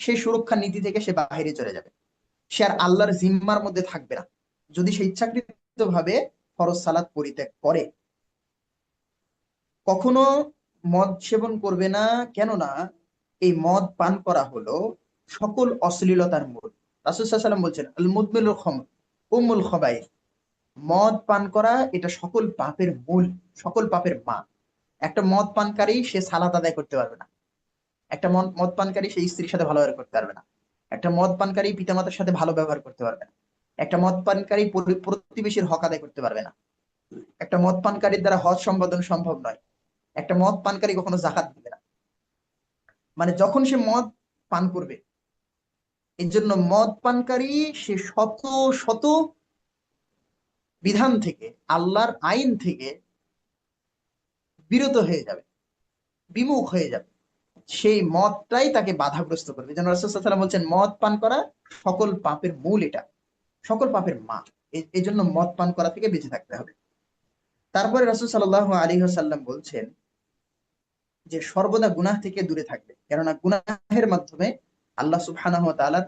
সেই সুরক্ষা নীতি থেকে সে বাইরে চলে যাবে, সে আর আল্লাহর জিম্মার মধ্যে থাকবে না, যদি সে ইচ্ছাকৃতভাবে ফরজ সালাত পরিত্যাগ করে। কখনো মদ সেবন করবে না, কেননা এই মদ পান করা হলো সকল অশ্লীলতার মূল। রাসূল সাল্লাল্লাহু আলাইহি ওয়াসাল্লাম বলছেন, আল মুদমিনুল খামর উম্মুল খাবাইস, মদ পান করা এটা সকল পাপের মূল, সকল পাপের মা। একটা মদ পানকারী সে সালাত আদায় করতে পারবে না, একটা মদ পানকারী সে স্ত্রীর সাথে ভালো ব্যবহার করতে পারবে না, একটা মদ পানকারী পিতামাতার সাথে ভালো ব্যবহার করতে পারবে না, একটা মদ পানকারী প্রতিবেশীর হক আদায় করতে পারবে না, একটা মদ পানকারীর দ্বারা হজ সম্পাদন সম্ভব নয়, একটা মদ পানকারী কখনো যাকাত দিবে না। মানে যখন সে মদ পান করবে, এর জন্য মদ পানকারী সে শত শত বিধান থেকে, আল্লাহর আইন থেকে বিরত হয়ে যাবে, বিমুখ হয়ে যাবে, সেই মদটাই তাকে বাধাগ্রস্ত করবে। যেন রাসূল সাল্লাল্লাহু আলাইহি ওয়াসাল্লাম বলছেন, মদ পান করা সকল পাপের মূল, এটা সকল পাপের মা, এই জন্য মদ পান করা থেকে বেঁচে থাকতে হবে। তারপরে রাসূল সাল্লাল্লাহু আলাইহি ওয়াসাল্লাম বলছেন যে সর্বদা গুনাহ থেকে দূরে থাকবে, কেননা গুনাহের মাধ্যমে আল্লাহ সুবহানাহু ওয়া তাআলার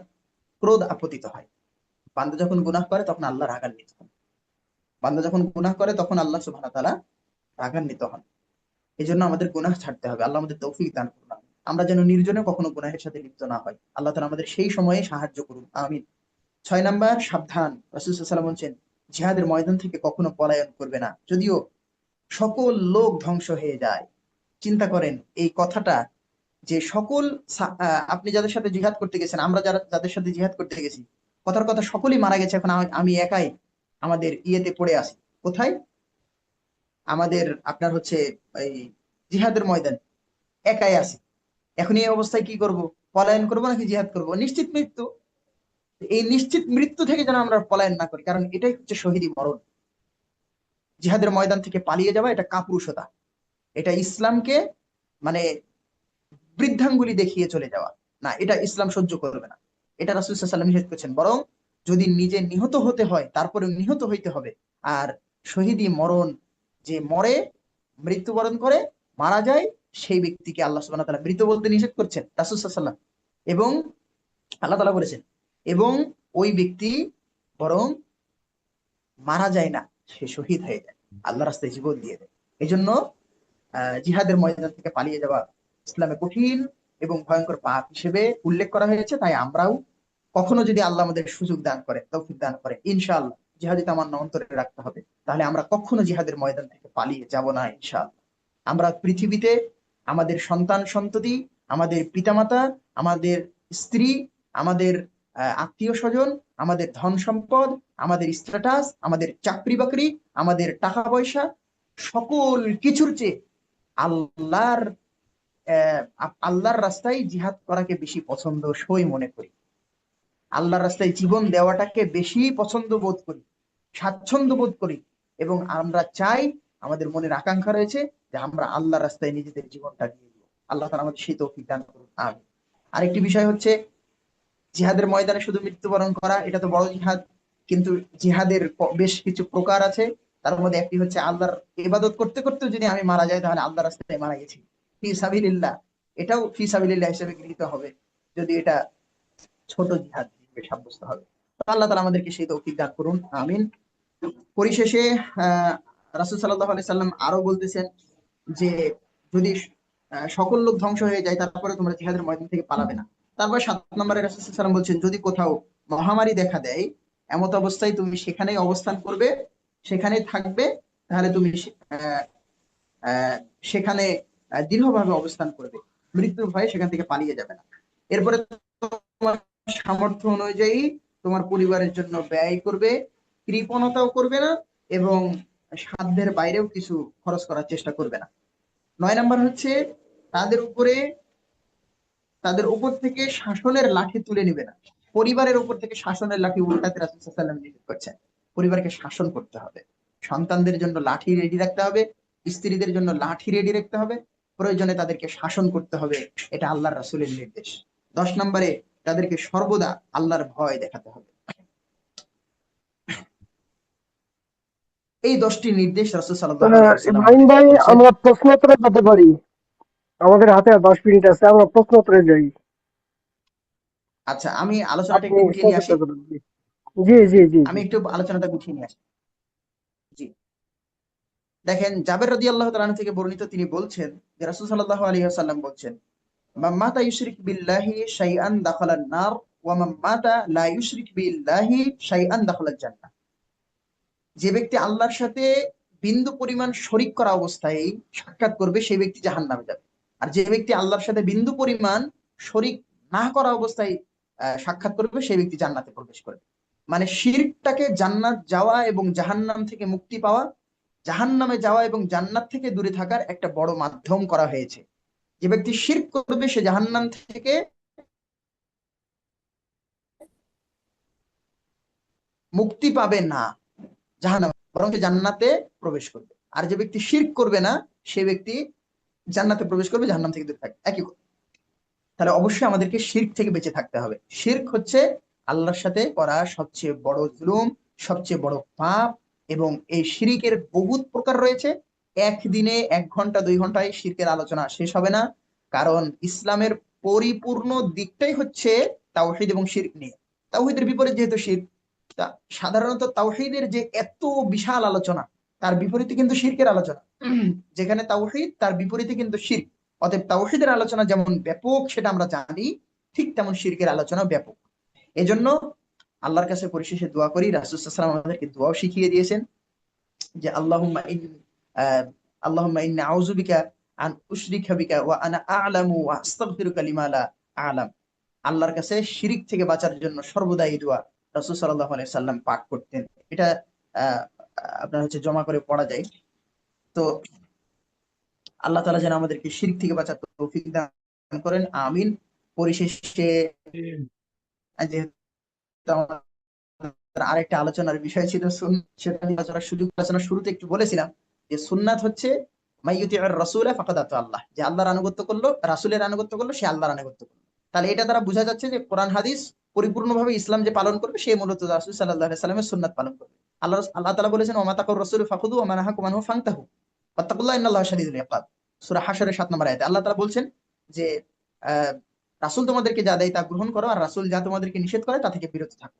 ক্রোধ আপতিত হয়। বান্দা যখন গুনাহ করে তখন আল্লাহ রাগান্বিত হন, বান্দা যখন গুনাহ করে তখন আল্লাহ সুবহানাহু ওয়া তাআলা রাগান্বিত হন। এই জন্য আমাদের গুনাহ ছাড়তে হবে, আল্লাহ আমাদের তৌফিক দান করুন, আমরা যেন নির্জনে কখনো গুনাহের সাথে লিপ্ত না হয়, আল্লাহ তাআলা আমাদের সেই সময়ে সাহায্য করুন, আমিন। 6 নাম্বার, সাবধান। রাসূল সাল্লাল্লাহু আলাইহি ওয়াসাল্লাম বলছেন, জিহাদের ময়দান থেকে কখনো পলায়ন করবে না, যদিও সকল লোক ধ্বংস হয়ে যায়। চিন্তা করেন এই কথাটা, যে সকল আপনি যাদের সাথে জিহাদ করতে গেছেন, আমরা যাদের সাথে জিহাদ করতে গেছি, কথার কথা সকলেই মারা গেছে, এখন আমি একাই আমাদের ইয়েতে পড়ে আছি। কোথায়? আমাদের আপনার হচ্ছে এই জিহাদের ময়দান, একাই আছি। এখন এই অবস্থায় কি করব? পলায়ন করবো নাকি জিহাদ করব? নিশ্চিত মৃত্যু। এই নিশ্চিত মৃত্যু থেকে যেন আমরা পলায়ন না করি, কারণ এটাই হচ্ছে শহীদি মরণ। জিহাদের ময়দান থেকে পালিয়ে যাওয়া এটা কাপুরুষতা, এটা ইসলামকে মানে বৃদ্ধাঙ্গুলি দেখিয়ে চলে যাওয়া, না, এটা ইসলাম সহ্য করবে না, এটা রাসূল সাল্লাল্লাহু আলাইহি ওয়াসাল্লাম নিষেধ করেছেন। বরং যদি নিজে নিহত হতে হয় তারপরে নিহত হইতে হবে। আর শহীদি মরণ, যে মরে, মৃত্যুবরণ করে, মারা যায়, সেই ব্যক্তিকে আল্লাহ সুবহানাহু ওয়া তাআলা মৃত বলতে নিষেধ করছেন, রাসূল সাল্লাল্লাহু আলাইহি ওয়াসাল্লাম। এবং আল্লাহ তাআলা বলেছেন, এবং ওই ব্যক্তি বরং মারা যায় না, সে শহীদ হয়ে যায়, আল্লাহ রাস্তায় জীবন দিয়ে দেয়। এই জন্য জিহাদের ময়দান থেকে পালিয়ে যাওয়া ইসলামে কঠিন এবং ভয়ঙ্কর পাপ হিসেবে উল্লেখ করা হয়েছে। তাই আমরাও কখনো যদি আল্লাহ আমাদের সুযোগ দান করে, তৌফিক দান করে, ইনশাআল্লাহ জিহাদি তামান্না অন্তরে রাখতে হবে, তাহলে আমরা কখনো জিহাদের ময়দান থেকে পালিয়ে যাব না ইনশাআল্লাহ। আমরা পৃথিবীতে আমাদের সন্তান সন্ততি, আমাদের পিতামাতা, আমাদের স্ত্রী, আমাদের আত্মীয় স্বজন, আমাদের ধন সম্পদ, আমাদের স্ট্যাটাস, আমাদের চাকরি বাকরি, আমাদের টাকা পয়সা, সকল কিছুর চেয়ে আল্লাহর আল্লাহর রাস্তায় জিহাদ করাকে বেশি পছন্দসই মনে করি, আল্লাহর রাস্তায় জীবন দেওয়াটাকে বেশি পছন্দ বোধ করি, স্বাচ্ছন্দ্য বোধ করি। এবং আমরা চাই, আমাদের মনের আকাঙ্ক্ষা রয়েছে যে আমরা আল্লাহর রাস্তায় নিজেদের জীবনটা দিয়ে দিব। আল্লাহ তাআলা আমাদের সেই তৌফিক দান করুন, আমিন। আরেকটি বিষয় হচ্ছে, জিহাদের ময়দানে শুধু মৃত্যুবরণ করা, এটা তো বড় জিহাদ, কিন্তু জিহাদের বেশ কিছু প্রকার আছে। তার মধ্যে একটি হচ্ছে আল্লাহর ইবাদত করতে করতে যদি আমি মারা যাই, তাহলে আল্লাহর রাস্তায় মারা গেছি, ফি সাবিলিল্লাহ, এটাও ফি সাবিলিল্লাহ হিসেবে গৃহীত হবে, যদি এটা ছোট জিহাদ হিসেবে সাব্যস্ত হবে। তো আল্লাহ তাআলা আমাদেরকে সেই তৌফিক দান করুন, আমিন। পরিশেষে রাসূল সাল্লাল্লাহু আলাইহি সাল্লাম আরো বলতেছেন যে যদি সকল লোক ধ্বংস হয়ে যায়, তারপরে তোমরা জিহাদের ময়দান থেকে পালাবে না। তারপর 7 নম্বরে রাসূল সাল্লাল্লাহু আলাইহি সাল্লাম বলছেন, যদি কোথাও মহামারী দেখা দেয়, এমত অবস্থায় তুমি সেখানেই অবস্থান করবে, সেখানেই থাকবে, তাহলে তুমি সেখানে দৃঢ়ভাবে অবস্থান করবে, মৃত্যুর ভয়ে সেখান থেকে পালিয়ে যাবে না। এরপরে তোমার সামর্থ্য অনুযায়ী তোমার পরিবারের জন্য ব্যয় করবে, কৃপণতাও করবে না, এবং সাধ্যের বাইরেও কিছু খরচ করার চেষ্টা করবে না। 9 নাম্বার হচ্ছে তাদের উপরে, তাদের উপর থেকে শাসনের লাঠি তুলে নিবে না। পরিবারের উপর থেকে শাসনের লাঠি উল্টাতে রাসূল সাল্লাল্লাহু আলাইহি ওয়াসাল্লাম নিষেধ করছেন। পরিবারকে শাসন করতে হবে, সন্তানদের জন্য লাঠি রেডি রাখতে হবে, স্ত্রীদের জন্য লাঠি রেডি রাখতে হবে, প্রয়োজনে তাদেরকে শাসন করতে হবে, এটা আল্লাহর রাসূলের নির্দেশ। 10 নম্বরে তাদেরকে সর্বদা আল্লাহর ভয় দেখাতে হবে। এই 10টি নির্দেশ রাসূল সাল্লাল্লাহু আলাইহি ওয়াসাল্লাম ইব্রাহিম ভাই, আমাদেরকে বলছেন। আমরা প্রশ্ন উত্তরে যেতে পারি? আমাদের হাতে আর 10 মিনিট আছে, আমরা প্রশ্ন উত্তরে যাই। আচ্ছা, আমি আলোচনাটা আপনি একটু গুটিয়ে নিয়ে আসি। সচেষ্ট করুন। জি জি জি জি আমি জি। একটু আলোচনাটা গুছিয়ে নিয়ে আসি। জি, দেখেন, জাবের রাদিয়াল্লাহু তাআলা আনহু থেকে বর্ণিত, তিনি বলছেন যে রাসূল সাল্লাল্লাহু আলাইহি ওয়াসাল্লাম বলছেন, মান মাতা ইউশরিক বিল্লাহি শাইআন দাখালান নার ওয়া মান মাতা লা ইউশরিক বিল্লাহি শাইআন দাখালাল জান্নাহ। যে ব্যক্তি আল্লাহর সাথে বিন্দু পরিমাণ শরিক করা অবস্থায় সাক্ষাৎ করবে, সেই ব্যক্তি জাহান্নামে যাবে। আর যে ব্যক্তি আল্লাহর সাথে বিন্দু পরিমাণ শরিক না করা অবস্থায় সাক্ষাৎ করবে, সেই ব্যক্তি জান্নাতে প্রবেশ করবে। মানে শিরকটাকে জান্নাত যাওয়া এবং জাহান্নাম থেকে মুক্তি পাওয়া, জাহান্নামে যাওয়া এবং জান্নাত থেকে দূরে থাকার একটা বড় মাধ্যম করা হয়েছে। যে ব্যক্তি শিরক করবে সে জাহান্নাম থেকে মুক্তি পাবে না, জাহান্নামে, বরং সে জান্নাতে প্রবেশ করবে। আর যে ব্যক্তি শিরক করবে না, সে ব্যক্তি জান্নাতে প্রবেশ করবে, জাহান্নাম থেকে দূরে থাকবে, একই কথা। তাহলে অবশ্যই আমাদেরকে শিরক থেকে বেঁচে থাকতে হবে। শিরক হচ্ছে আল্লাহর সাথে করা সবচেয়ে বড় জুলুম, সবচেয়ে বড় পাপ। এবং এই শিরকের বহুত প্রকার রয়েছে। একদিনে 1 ঘন্টা 2 ঘন্টায় শিরকের আলোচনা শেষ হবে না, কারণ ইসলামের পরিপূর্ণ দিকটাই হচ্ছে তাওহীদ এবং শিরক নিয়ে। তাওহীদের বিপরীত যেহেতু শিরক, তা সাধারণত তাওহীদের যে এত বিশাল আলোচনা, তার বিপরীতে কিন্তু শিরকের আলোচনা। যেখানে তাওহীদ, তার বিপরীতে কিন্তু শিরক। অতএব তাওহীদের আলোচনা যেমন ব্যাপক সেটা আমরা জানি, ঠিক তেমন শিরকের আলোচনা ব্যাপক। এজন্য আল্লাহর কাছে পরিশেষে দোয়া করি, রাসূল সাল্লাল্লাহু আলাইহি ওয়াসাল্লাম আমাদেরকে দোয়াও শিখিয়ে দিয়েছেন যে আল্লাহুম্মা ইন্নী আউযু বিকা আন উশরিকা বিকা ওয়া আনা আ'লামু ওয়া আস্তাগফিরুকা লিমা লা আ'লাম। আল্লাহর কাছে শিরিক থেকে বাঁচার জন্য সর্বদা এই দোয়া রাসূল সাল্লাল্লাহু আলাইহি সাল্লাম পাঠ করতেন। এটা আহ, আপনার হচ্ছে জমা করে পড়া যায়। তো আল্লাহ তাআলা যেন আমাদেরকে শিরক থেকে বাঁচার তৌফিক দান করেন, আমিন। পরিশেষে যেহেতু আমাদের আরেকটা আলোচনার বিষয় ছিল সেটা নিয়ে আলোচনার সুযোগ, আলোচনার শুরুতে একটু বলেছিলাম যে সুন্নাত হচ্ছে মাইয়ুতিউর রাসূলা ফাকাদ আতা আল্লাহ, যে আল্লাহর আনুগত্য করলো, রাসূলের আনুগত্য করলো, সে আল্লাহর আনুগত্য করলো। তাহলে এটা দ্বারা বোঝা যাচ্ছে যে কোরআন হাদিস পরিপূর্ণভাবে ইসলাম যে পালন করবে, সে মূলত রাসূল সাল্লাল্লাহু আলাইহি সাল্লামের সুন্নাত পালন করবে। আল্লাহ তাআলা বলেছেন, ওয়া মা তাকুর রাসূলু ফাখুযু ওয়া মা নাহাকুম আনহু ফান্তাহু ওয়াত্তাকুল্লাহ ইন্নাল্লাহা শাদীদুল ইকাব। সূরা হাশরের 7 নম্বর আয়াতে আল্লাহ তাআলা বলছেন যে আহ, রাসূল তোমাদেরকে যা দেয় তা গ্রহণ করো, আর রাসূল যা তোমাদেরকে নিষেধ করে তা থেকে বিরত থাকো।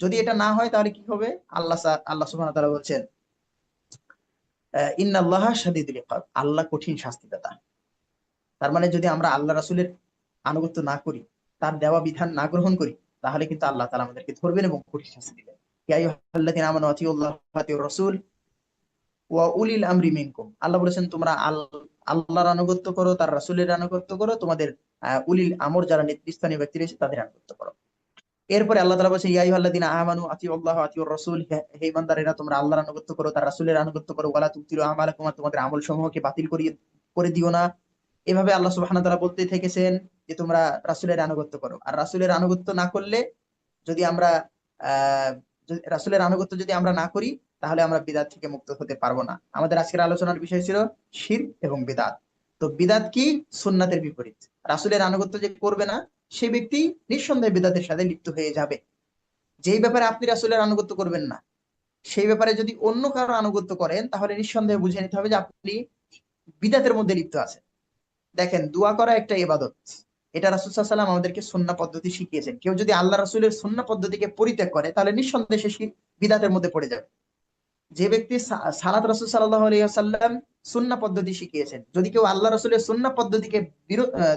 যদি এটা না হয় তাহলে কি হবে? আল্লাহ সুবহানাহু ওয়া তাআলা বলছেন, ইন্নাল্লাহা শাদীদুল ইকাব, আল্লাহ কঠিন শাস্তিদাতা। তার মানে যদি আমরা আল্লাহ রাসূলের আনুগত্য না করি, তার দেওয়া বিধান না গ্রহণ করি, তাহলে কিন্তু আল্লাহ তাআলা আমাদেরকে ধরবেন এবং কঠিন শাস্তি দিবেন। ইয়া আইয়ুহাল্লাযীনা আমানু আতিউল্লাহ ওয়া আতিউর রাসূল ওয়া উলিল আমরি মিনকুম। আল্লাহ বলেছেন তোমরা আল্লাহর আনুগত্য করো, তার রাসূলের আনুগত্য করো, তোমাদের উলিল আমর যারা নেতৃস্থানীয় ব্যক্তি রয়েছে তাদের আনুগত্য করো। এরপরে আল্লাহ তাআলা বলেছেন, ইয়া আইয়ুহাল্লাযীনা আমানু আতিউল্লাহ ওয়া আতিউর রাসূল, হে ইমানদারেরা তোমরা আল্লাহর আনুগত্য করো, তার রাসূলের আনুগত্য করো, ওয়ালা তুবতিলু আমালাকুম, তোমাদের আমল সমূহকে বাতিল করে দিও না। এভাবে আল্লাহ সুবহানাহু ওয়া তাআলা বলতে থেকেছেন যে তোমরা রাসূলের আনুগত্য করো। আর রাসূলের আনুগত্য না করলে, যদি আমরা আহ রাসূলের আনুগত্য যদি আমরা না করি, তাহলে আমরা বিদআত থেকে মুক্ত হতে পারবো না। আমাদের আজকের আলোচনার বিষয় ছিল শিরক এবং বিদআত। তো বিদআত কি? সুন্নাতের বিপরীত। রাসূলের আনুগত্য যে করবে না, সেই ব্যক্তি নিঃসন্দেহে বিদআতের সাথে লিপ্ত হয়ে যাবে। যেই ব্যাপারে আপনি রাসূলের আনুগত্য করবেন না, সেই ব্যাপারে যদি অন্য কারো আনুগত্য করেন, তাহলে নিঃসন্দেহে বুঝে নিতে হবে যে আপনি বিদআতের মধ্যে লিপ্ত আছেন। দেখেন, দোয়া করা একটা ইবাদত, এটা রাসূল সাল্লাল্লাহু আলাইহি ওয়াসাল্লাম আমাদেরকে সুন্নাহ পদ্ধতি শিখিয়েছেন। কেউ যদি আল্লাহ রাসূলের সুন্নাহ পদ্ধতিকে পরিত্যাগ করে, তাহলে নিঃসন্দেহে সে বিদআতের মধ্যে পড়ে যাবে। যে ব্যক্তি সালাত, রাসূল সাল্লাল্লাহু আলাইহি ওয়াসাল্লাম সুন্নাহ পদ্ধতি শিখিয়েছেন, যদি কেউ আল্লাহ রাসূলের সুন্নাহ পদ্ধতিকে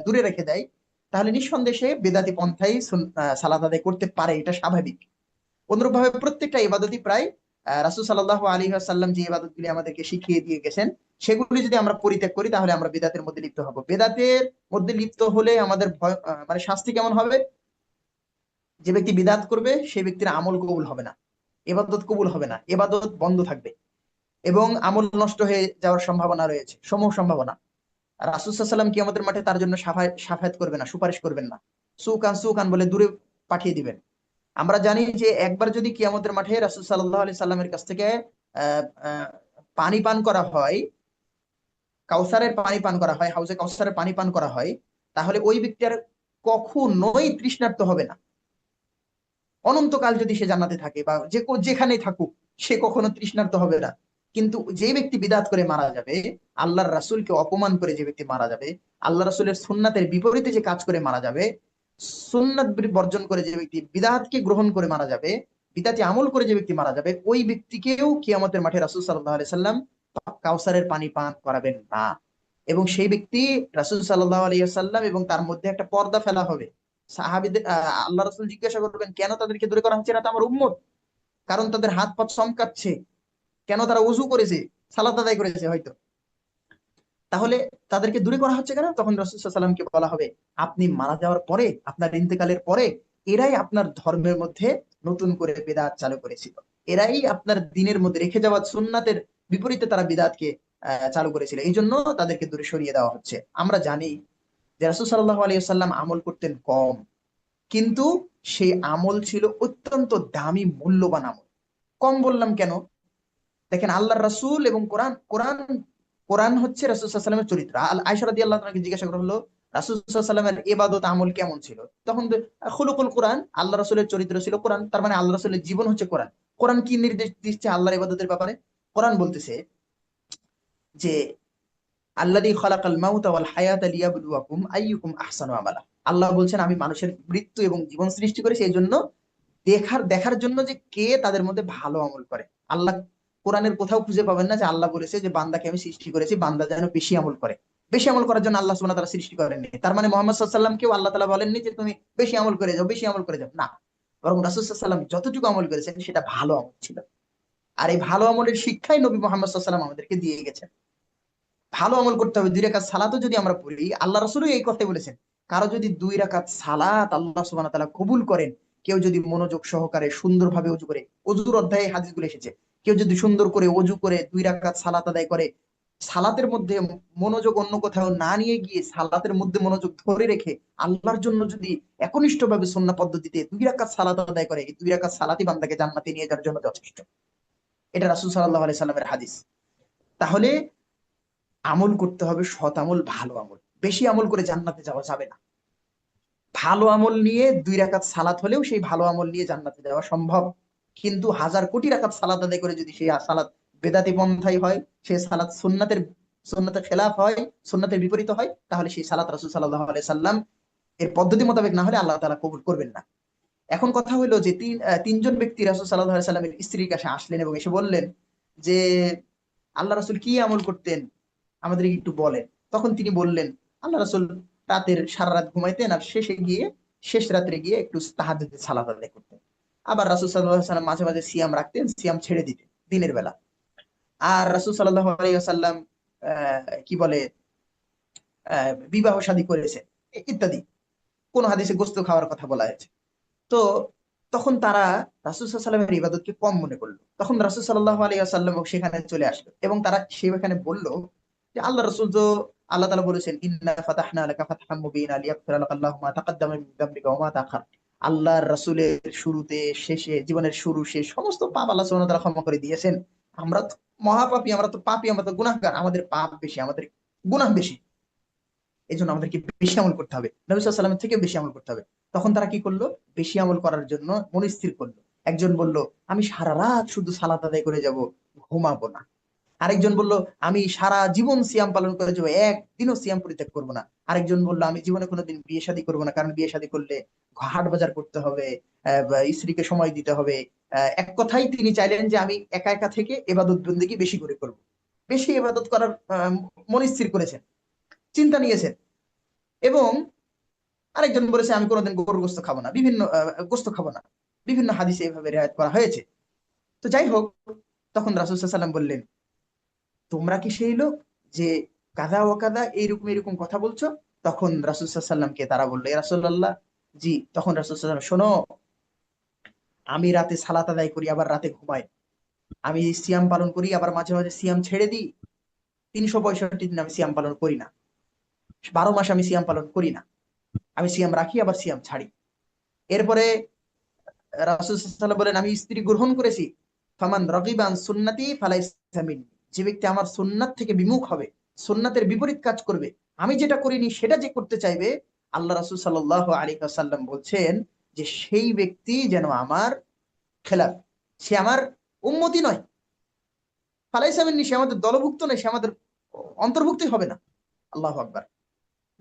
দূরে রেখে দেয়, তাহলে নিঃসন্দেহে সে বিদআতি পন্থাই সালাত আদায় করতে পারে, এটা স্বাভাবিক। অনুরূপভাবে প্রত্যেকটা ইবাদতই প্রায় রাসূল সাল্লাল্লাহু আলাইহি ওয়াসাল্লাম যে ইবাদতগুলি আমাদেরকে শিখিয়ে দিয়ে গেছেন সেগুলি যদি আমরা পরিত্যাগ করি তাহলে আমরা বিদআতের মধ্যে লিপ্ত হব। বিদআতের মধ্যে লিপ্ত হলে আমাদের ভয় মানে শাস্তি কেমন হবে? যে ব্যক্তি বিদআত করবে সেই ব্যক্তির আমল কবুল হবে না, ইবাদত কবুল হবে না, ইবাদত বন্ধ থাকবে এবং আমল নষ্ট হয়ে যাওয়ার সম্ভাবনা রয়েছে, সমূহ সম্ভাবনা। রাসূল সাল্লাল্লাহু আলাইহি ওয়াসাল্লাম কিয়ামতের মাঠে তার জন্য সাফায়াত করবে না, সুপারিশ করবেন না, সুকান সুকান বলে দূরে পাঠিয়ে দিবেন। আমরা জানি যে একবার যদি কিয়ামতের মাঠে রাসূল সাল্লাল্লাহু আলাইহি সাল্লামের কাছ থেকে আহ, আহ, পানি পান করা হয়, কাউসারের পানি পান করা হয়, হাউজে কাউসারের পানি পান করা হয়, তাহলে ওই ব্যক্তি আর কখনোই তৃষ্ণার্ত হবে না। অনন্তকাল যদি সে জান্নাতে থাকে বা যেখানেই থাকুক সে কখনো তৃষ্ণার্ত হবে না। কিন্তু যে ব্যক্তি বিদআত করে মারা যাবে, আল্লাহর রাসূলকে অপমান করে যে ব্যক্তি মারা যাবে, আল্লাহ রাসূলের সুন্নাতের বিপরীতে যে কাজ করে মারা যাবে, সুন্নাত বর্জন করে যে ব্যক্তি বিদআতকে গ্রহণ করে মারা যাবে, বিদআতি আমল করে যে ব্যক্তি মারা যাবে, ওই ব্যক্তিকেও কিয়ামতের মাঠে রাসূল সাল্লাল্লাহু আলাইহি সাল্লাম কাউসারের পানি পান করাবেন না। এবং সেই ব্যক্তি রাসূল সাল্লাল্লাহু আলাইহি সাল্লাম এবং তার মধ্যে একটা পর্দা ফেলা হবে। সাহাবীদের আল্লাহ রাসূল জিজ্ঞাসা করবেন, কেন তাদেরকে দূরে করা হচ্ছে? না তো আমার উম্মত, কারণ তাদের হাত পা চমকাচ্ছে, কেন তারা ওযু করেছে, সালাত আদায় করেছে হয়তো, তাহলে তাদেরকে দূরে করা হচ্ছে কেন? তখন রাসূল সাল্লাল্লাহু আলাইহি সাল্লামকে বলা হবে, আপনি মারা যাওয়ার পরে, আপনার ইন্তেকালের পরে এরাই আপনার ধর্মের মধ্যে নতুন করে বিদআত চালু করেছিল, এরাই আপনার দ্বীনের মধ্যে রেখে যাওয়া সুন্নাতের বিপরীতে তারা বিদআতকে চালু করেছিল, এই জন্য তাদেরকে দূরে সরিয়ে দেওয়া হচ্ছে। আমরা জানি যে রাসূল সাল্লাল্লাহু আলাইহি ওয়াসাল্লাম আমল করতেন কম, কিন্তু সেই আমল ছিল অত্যন্ত দামি মূল্যবান আমল। কম বললাম কেন? দেখেন, আল্লাহর রাসূল এবং কোরআন কোরআন কোরআন হচ্ছে রাসূল সাল্লাল্লাহু আলাইহি ওয়াসাল্লামের চরিত্র। আয়েশা রাদিয়াল্লাহু তাআলাকে জিজ্ঞাসা করা হলো রাসূল সাল্লাল্লাহু আলাইহি ওয়াসাল্লামের ইবাদত আমল কেমন ছিল, তখন খুলুকুল কোরআন, আল্লাহ রাসূলের চরিত্র ছিল কোরআন, তার মানে আল্লাহ রাসূলের জীবন হচ্ছে কোরআন। কোরআন কি নির্দেশ দিচ্ছে আল্লাহর ইবাদতের ব্যাপারে? কোরআন বলতেছে যে আল্লাযী খালাকাল মাউতা ওয়াল হায়াতা লিয়াবলুয়াকুম আইয়ুকুম আহসানু আমালা। আল্লাহ বলছেন, আমি মানুষের মৃত্যু এবং জীবন সৃষ্টি করেছি এই জন্য, দেখার জন্য যে কে তাদের মধ্যে ভালো আমল করে। আল্লাহ কোরআনের কোথাও খুঁজে পাবেন না যে আল্লাহ বলেছে যে বান্দাকে আমি সৃষ্টি করেছি, বান্দা যেন বেশি আমল করে। বেশি আমল করার জন্য আল্লাহ সুবহানাহু ওয়া তাআলা সৃষ্টি করেননি। তার মানে মুহাম্মদ সাল্লাল্লাহু আলাইহি ওয়াসাল্লামকেও আল্লাহ তাআলা বলেননি যে তুমি বেশি আমল করে যাও, বেশি আমল করে যাও, না। বরং রাসূল সাল্লাল্লাহু আলাইহি ওয়াসাল্লাম যতটুকু আমল করেছেন সেটা ভালো আমল ছিল। আর এই ভালো আমলের শিক্ষাই নবী মুহাম্মদ সাল্লাল্লাহু আলাইহি ওয়াসাল্লাম আমাদেরকে দিয়ে গেছেন। ভালো আমল করতে হবে। 2 রাকাত সালাতও যদি আমরা পড়ি, আল্লাহ রাসূলও এই কথাই বলেছেন, কারো যদি 2 রাকাত সালাত আল্লাহ সুবহানাহু ওয়া তাআলা কবুল করেন, কেউ যদি মনোযোগ সহকারে সুন্দরভাবে ওযু করে, ওযুর অধ্যায়ে হাদিসগুলো এসেছে, কেউ যদি সুন্দর করে ওযু করে 2 রাকাত সালাত আদায় করে, সালাতের মধ্যে মনোযোগ অন্য কোথাও না নিয়ে গিয়ে সালাতের মধ্যে মনোযোগ ধরে রেখে আল্লাহর জন্য যদি একনিষ্ঠভাবে সুন্নাহ পদ্ধতিতে 2 রাকাত সালাত আদায় করে, এই 2 রাকাত সালাতই বান্দাকে জান্নাতে নিয়ে যাওয়ার জন্য যথেষ্ট। এটা রাসূল সাল্লাল্লাহু আলাইহি সাল্লামের হাদিস। তাহলে আমল করতে হবে সৎ আমল, ভালো আমল। বেশি আমল করে জান্নাতে যাওয়া যাবে না। ভালো আমল নিয়ে 2 রাকাত সালাত হলেও সেই ভালো আমল নিয়ে জান্নাতে যাওয়া সম্ভব। কিন্তু 1000 কোটি রাকাত সালাত আদায় করে যদি সেই সালাত বেদাতি পন্থাই হয়, সেই সালাত সুন্নাতের খেলাফ হয়, সুন্নাতের বিপরীত হয়, তাহলে সেই সালাত রাসূল সাল্লাল্লাহু আলাইহি সাল্লাম এর পদ্ধতি মোতাবেক না হলে আল্লাহ তাআলা কবুল করবেন না। এখন কথা হলো যে তিনজন ব্যক্তি রাসূল সাল্লাল্লাহু আলাইহি সাল্লামের স্ত্রীর কাছে আসলেন এবং এসে বললেন যে আল্লাহ রাসূল কি আমল করতেন আমাদের একটু বলেন। তখন তিনি বললেন, আল্লাহ রাসূল রাতের সারা রাত ঘুমাইতেন আর শেষ রাত্রে গিয়ে একটু তাহাজ্জুদের সালাত আদায় করতেন। আবার রাসূল সাল্লাল্লাহু আলাইহি ওয়াসাল্লাম মাঝে মাঝে সিয়াম রাখতেন, সিয়াম ছেড়ে দিতেন দিনের বেলা। আর রাসূল সাল্লাল্লাহু আলাইহি ওয়াসাল্লাম কি বলে বিবাহ শাদী করেছেন ইত্যাদি। কোন হাদিসে গোশত খাওয়ার কথা বলা হয়েছে। তো তখন তারা রাসূল সাল্লাল্লাহু আলাইহি ওয়াসাল্লামের ইবাদতকে কম মনে করলো। তখন রাসূল সাল্লাল্লাহু আলাইহি ওয়াসাল্লাম সেখানে চলে আসলো এবং তারা সেখানে বলল যে আল্লাহ রাসূল তো, আল্লাহ তাআলা বলেছেন, ইন্না ফাতাহনা লাকা ফাতহাম মুবিনা লিয়াগফিরা লাকা আল্লাহু মা তাকাদ্দামা মিন যামবিকা ওয়া মা তাআখার। আল্লাহর রাসূলের শুরুতে শেষে, জীবনের শুরু শেষ সমস্ত পাপ আল্লাহ সুবহানাহু ওয়া তাআলা ক্ষমা করে দিয়েছেন। আমরা তো মহাপাপী, আমরা তো পাপী, আমরা তো গুনাহগার, আমাদের পাপ বেশি, আমাদের গুনাহ বেশি, এই জন্য আমাদেরকে বেশি আমল করতে হবে, নবী সাল্লাল্লাহু আলাইহি ওয়াসাল্লামের থেকে বেশি আমল করতে হবে। তখন তারা কি করলো? বেশি আমল করার জন্য মনস্থির করলো। একজন বলল, আমি সারা রাত শুধু সালাত আদায় করে যাব, ঘুমাবো না। আরেকজন বলল, আমি সারা জীবন সিয়াম পালন করে যাবো, একদিনও সিয়াম পরিত্যাগ করবো না। আরেকজন বলল, আমি জীবনে কোনোদিন বিয়ে শাদী করবো না, কারণ বিয়ে শাদী করলে হাট বাজার করতে হবে, স্ত্রীকে সময় দিতে হবে। এক কথাই তিনি চাইলেন যে আমি একা একা থেকে ইবাদত বন্দেগী বেশি করে করবো, বেশি ইবাদত করার মনস্থির করেছেন, চিন্তা নিয়েছেন। এবং আরেকজন বলেছে, আমি কোনোদিন গরুর গোশত খাবো না, বিভিন্ন গোশত খাবো না। বিভিন্ন হাদিসে এইভাবে রেওয়ায়াত করা হয়েছে। তো যাই হোক, তখন রাসূল সাল্লাল্লাহু আলাইহি ওয়াসাল্লাম বললেন, তোমরা কি সেই লোক যে কাদা ও কাদা এইরকম এরকম কথা বলছো? তখন রাসূল সাল্লাল্লাহু আলাইহি ওয়াসাল্লামকে তারা বললো, ইয়া রাসূলুল্লাহ, জি। তখন রাসূল সাল্লাল্লাহু আলাইহি ওয়াসাল্লাম, শোনো, আমি রাতে সালাত আদায় করি, আবার রাতে ঘুমাই। আমি সিয়াম পালন করি, আবার মাঝে মাঝে সিয়াম ছেড়ে দিই। 365 দিন আমি সিয়াম পালন করি না, 12 মাস আমি সিয়াম পালন করি না। আমি সিয়াম রাখি, আবার সিয়াম ছাড়ি। এরপরে রাসূল সাল্লাল্লাহু আলাইহি ওয়াসাল্লাম বলেন, আমি স্ত্রী গ্রহণ করেছি। ফামান রাগিবা আন সুন্নতি ফালাইসা মিন্নি। যে ব্যক্তি আমার সুন্নাত থেকে বিমুখ হবে, সুন্নাতের বিপরীত কাজ করবে, আমি যেটা করিনি সেটা যে করতে চাইবে, আল্লাহ রাসূল সাল্লাল্লাহু আলাইহি ওয়াসাল্লাম বলছেন যে সেই ব্যক্তি যেন আমার খেলাফ, সে আমার উম্মতি নয়। ফালাইসা মিন্নি, সে আমাদের দলভুক্ত নয়, সে আমাদের অন্তর্ভুক্তই হবে না। আল্লাহু আকবার।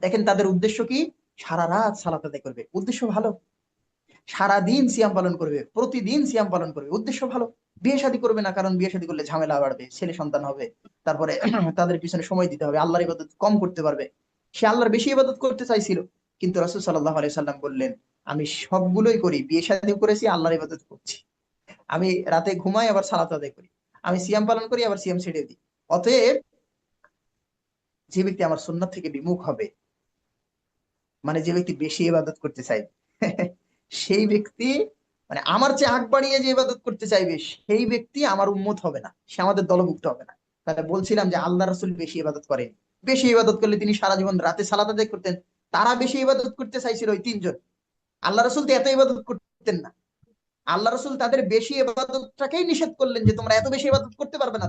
দেখেন তাদের উদ্দেশ্য কি? সারা রাত সালাত আদায় করবে, উদ্দেশ্য ভালো। সারাদিন সিয়াম পালন করবে, প্রতিদিন সিয়াম পালন করবে, উদ্দেশ্য ভালো। বিয়ে শাদী করবে না, কারণ বিয়ে শাদী করলে ঝামেলা বাড়বে, ছেলে সন্তান হবে, তারপরে তাদের পিছনে সময় দিতে হবে, আল্লাহর ইবাদত কম করতে পারবে। সে আল্লাহর বেশি ইবাদত করতে চাইছিল, কিন্তু রাসূল সাল্লাল্লাহু আলাইহি সাল্লাম বললেন, আমি সবগুলোই করি, বিয়ে শাদী করেছি, আল্লাহর ইবাদত করছি, আমি রাতে ঘুমাই, আবার সালাত আদায় করি, আমি সিয়াম পালন করি, আবার সিয়াম ছেড়ে দিই। অতএব যে ব্যক্তি আমার সুন্নাত থেকে বিমুখ হবে, মানে যে ব্যক্তি বেশি ইবাদত করতে চাইবে, সেই ব্যক্তি, মানে আমার চেয়ে আগ বাড়িয়ে যে ইবাদত করতে চাইবে, সেই ব্যক্তি আমার উম্মত হবে না, সে আমাদের দলভুক্ত হবে না। তাহলে বলছিলাম যে আল্লাহ রাসূল বেশি ইবাদত করেন। বেশি ইবাদত করলে তিনি সারা জীবন রাতে সালাত আদায় করতেন। তারা বেশি ইবাদত করতে চাইছিল ওই তিনজন। আল্লাহ রাসূল তো এত ইবাদত করতেন না। আল্লাহ রাসূল তাদের বেশি ইবাদতটাকেই নিষেধ করলেন যে তোমরা এত বেশি ইবাদত করতে পারবে না।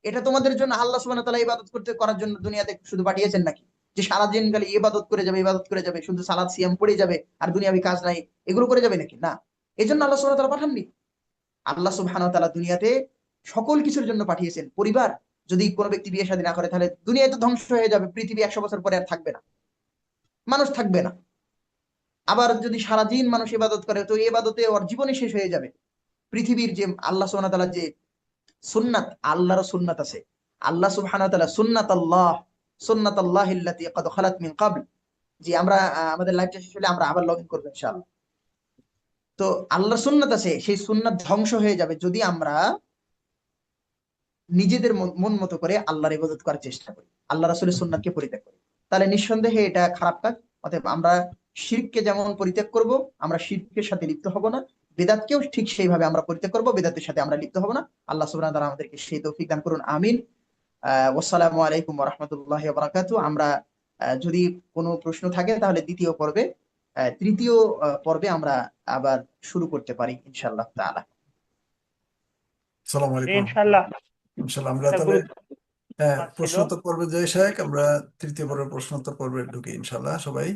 এটা তোমাদের জন্য আল্লাহ সুবহানাহু ওয়া তাআলা ইবাদত করতে করার জন্য দুনিয়াতে শুধু পাঠিয়েছেন নাকি? যে সারাদিন খালি ইবাদত করে যাবে, ইবাদত করে যাবে, শুধু সালাত সিয়াম পড়ে যাবে, আর দুনিয়াবি কাজ নাই, এগুলো করে যাবে নাকি? না। এই জন্য আল্লাহ সুবহানাহু ওয়া তাআলা পাঠাননি। আল্লাহ সুবহানাহু ওয়া তাআলা দুনিয়াতে সকল কিছুর জন্য পাঠিয়েছেন। পরিবার, যদি কোনো ব্যক্তি বিয়ে শাদী না করে, তাহলে দুনিয়ায় তো ধ্বংস হয়ে যাবে, পৃথিবী 100 বছর পরে আর থাকবে না, মানুষ থাকবে না। আবার যদি সারাদিন মানুষ ইবাদত করে, তো ইবাদতে ওর জীবনই শেষ হয়ে যাবে। পৃথিবীর যে আল্লাহ সুবহানাহু ওয়া তাআলা যে সুন্নাত, আল্লাহর সুন্নাত আছে, আল্লাহ সুবহানাহু ওয়া তাআলা সুন্নাতাল্লাহিল্লাতী ক্বাদ খালাত মিন ক্বাবল। জি, আমরা আমাদের লাইভটা শেষ হলে আমরা আবার লগইন করব ইনশাআল্লাহ। তো আল্লাহর সুন্নাত আছে, সেই সুন্নাত ধ্বংস হয়ে যাবে যদি আমরা নিজেদের মন মতো করে আল্লাহর ইবাদত করার চেষ্টা করি, আল্লাহ রাসূলের সুন্নাতকে পরিত্যাগ করি। তাহলে নিঃসন্দেহে এটা খারাপ কাজ। অতএব আমরা শিরককে যেমন পরিত্যাগ করব, আমরা শিরকের সাথে লিপ্ত হব না। বেদাতকেও ঠিক সেইভাবে আমরা পরিত্যাগ করব, বেদাতের সাথে আমরা লিপ্ত হব না। আল্লাহ সুবহানাহু ওয়া তাআলা আমাদেরকে সেই তৌফিক দান করুন, আমিন। ওয়াসসালামু আলাইকুম ওয়া রাহমাতুল্লাহি ওয়া বারাকাতুহু। আমরা যদি কোনো প্রশ্ন থাকে তাহলে দ্বিতীয় পর্বে, তৃতীয় পর্বে আমরা আবার শুরু করতে পারি ইনশাআল্লাহ তাআলা। আসসালামু আলাইকুম। ইনশাআল্লাহ ইনশাল্লাহ আমরা একটা তাহলে গুরুত্বপূর্ণ ছিল। প্রশ্নোত্তর পর্বে যাই শায়েক, আমরা তৃতীয় পর্বের প্রশ্নোত্তর পর্বে ঢুকি ইনশাল্লাহ। সবাই,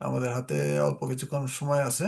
আমাদের হাতে অল্প কিছুক্ষণ সময় আছে।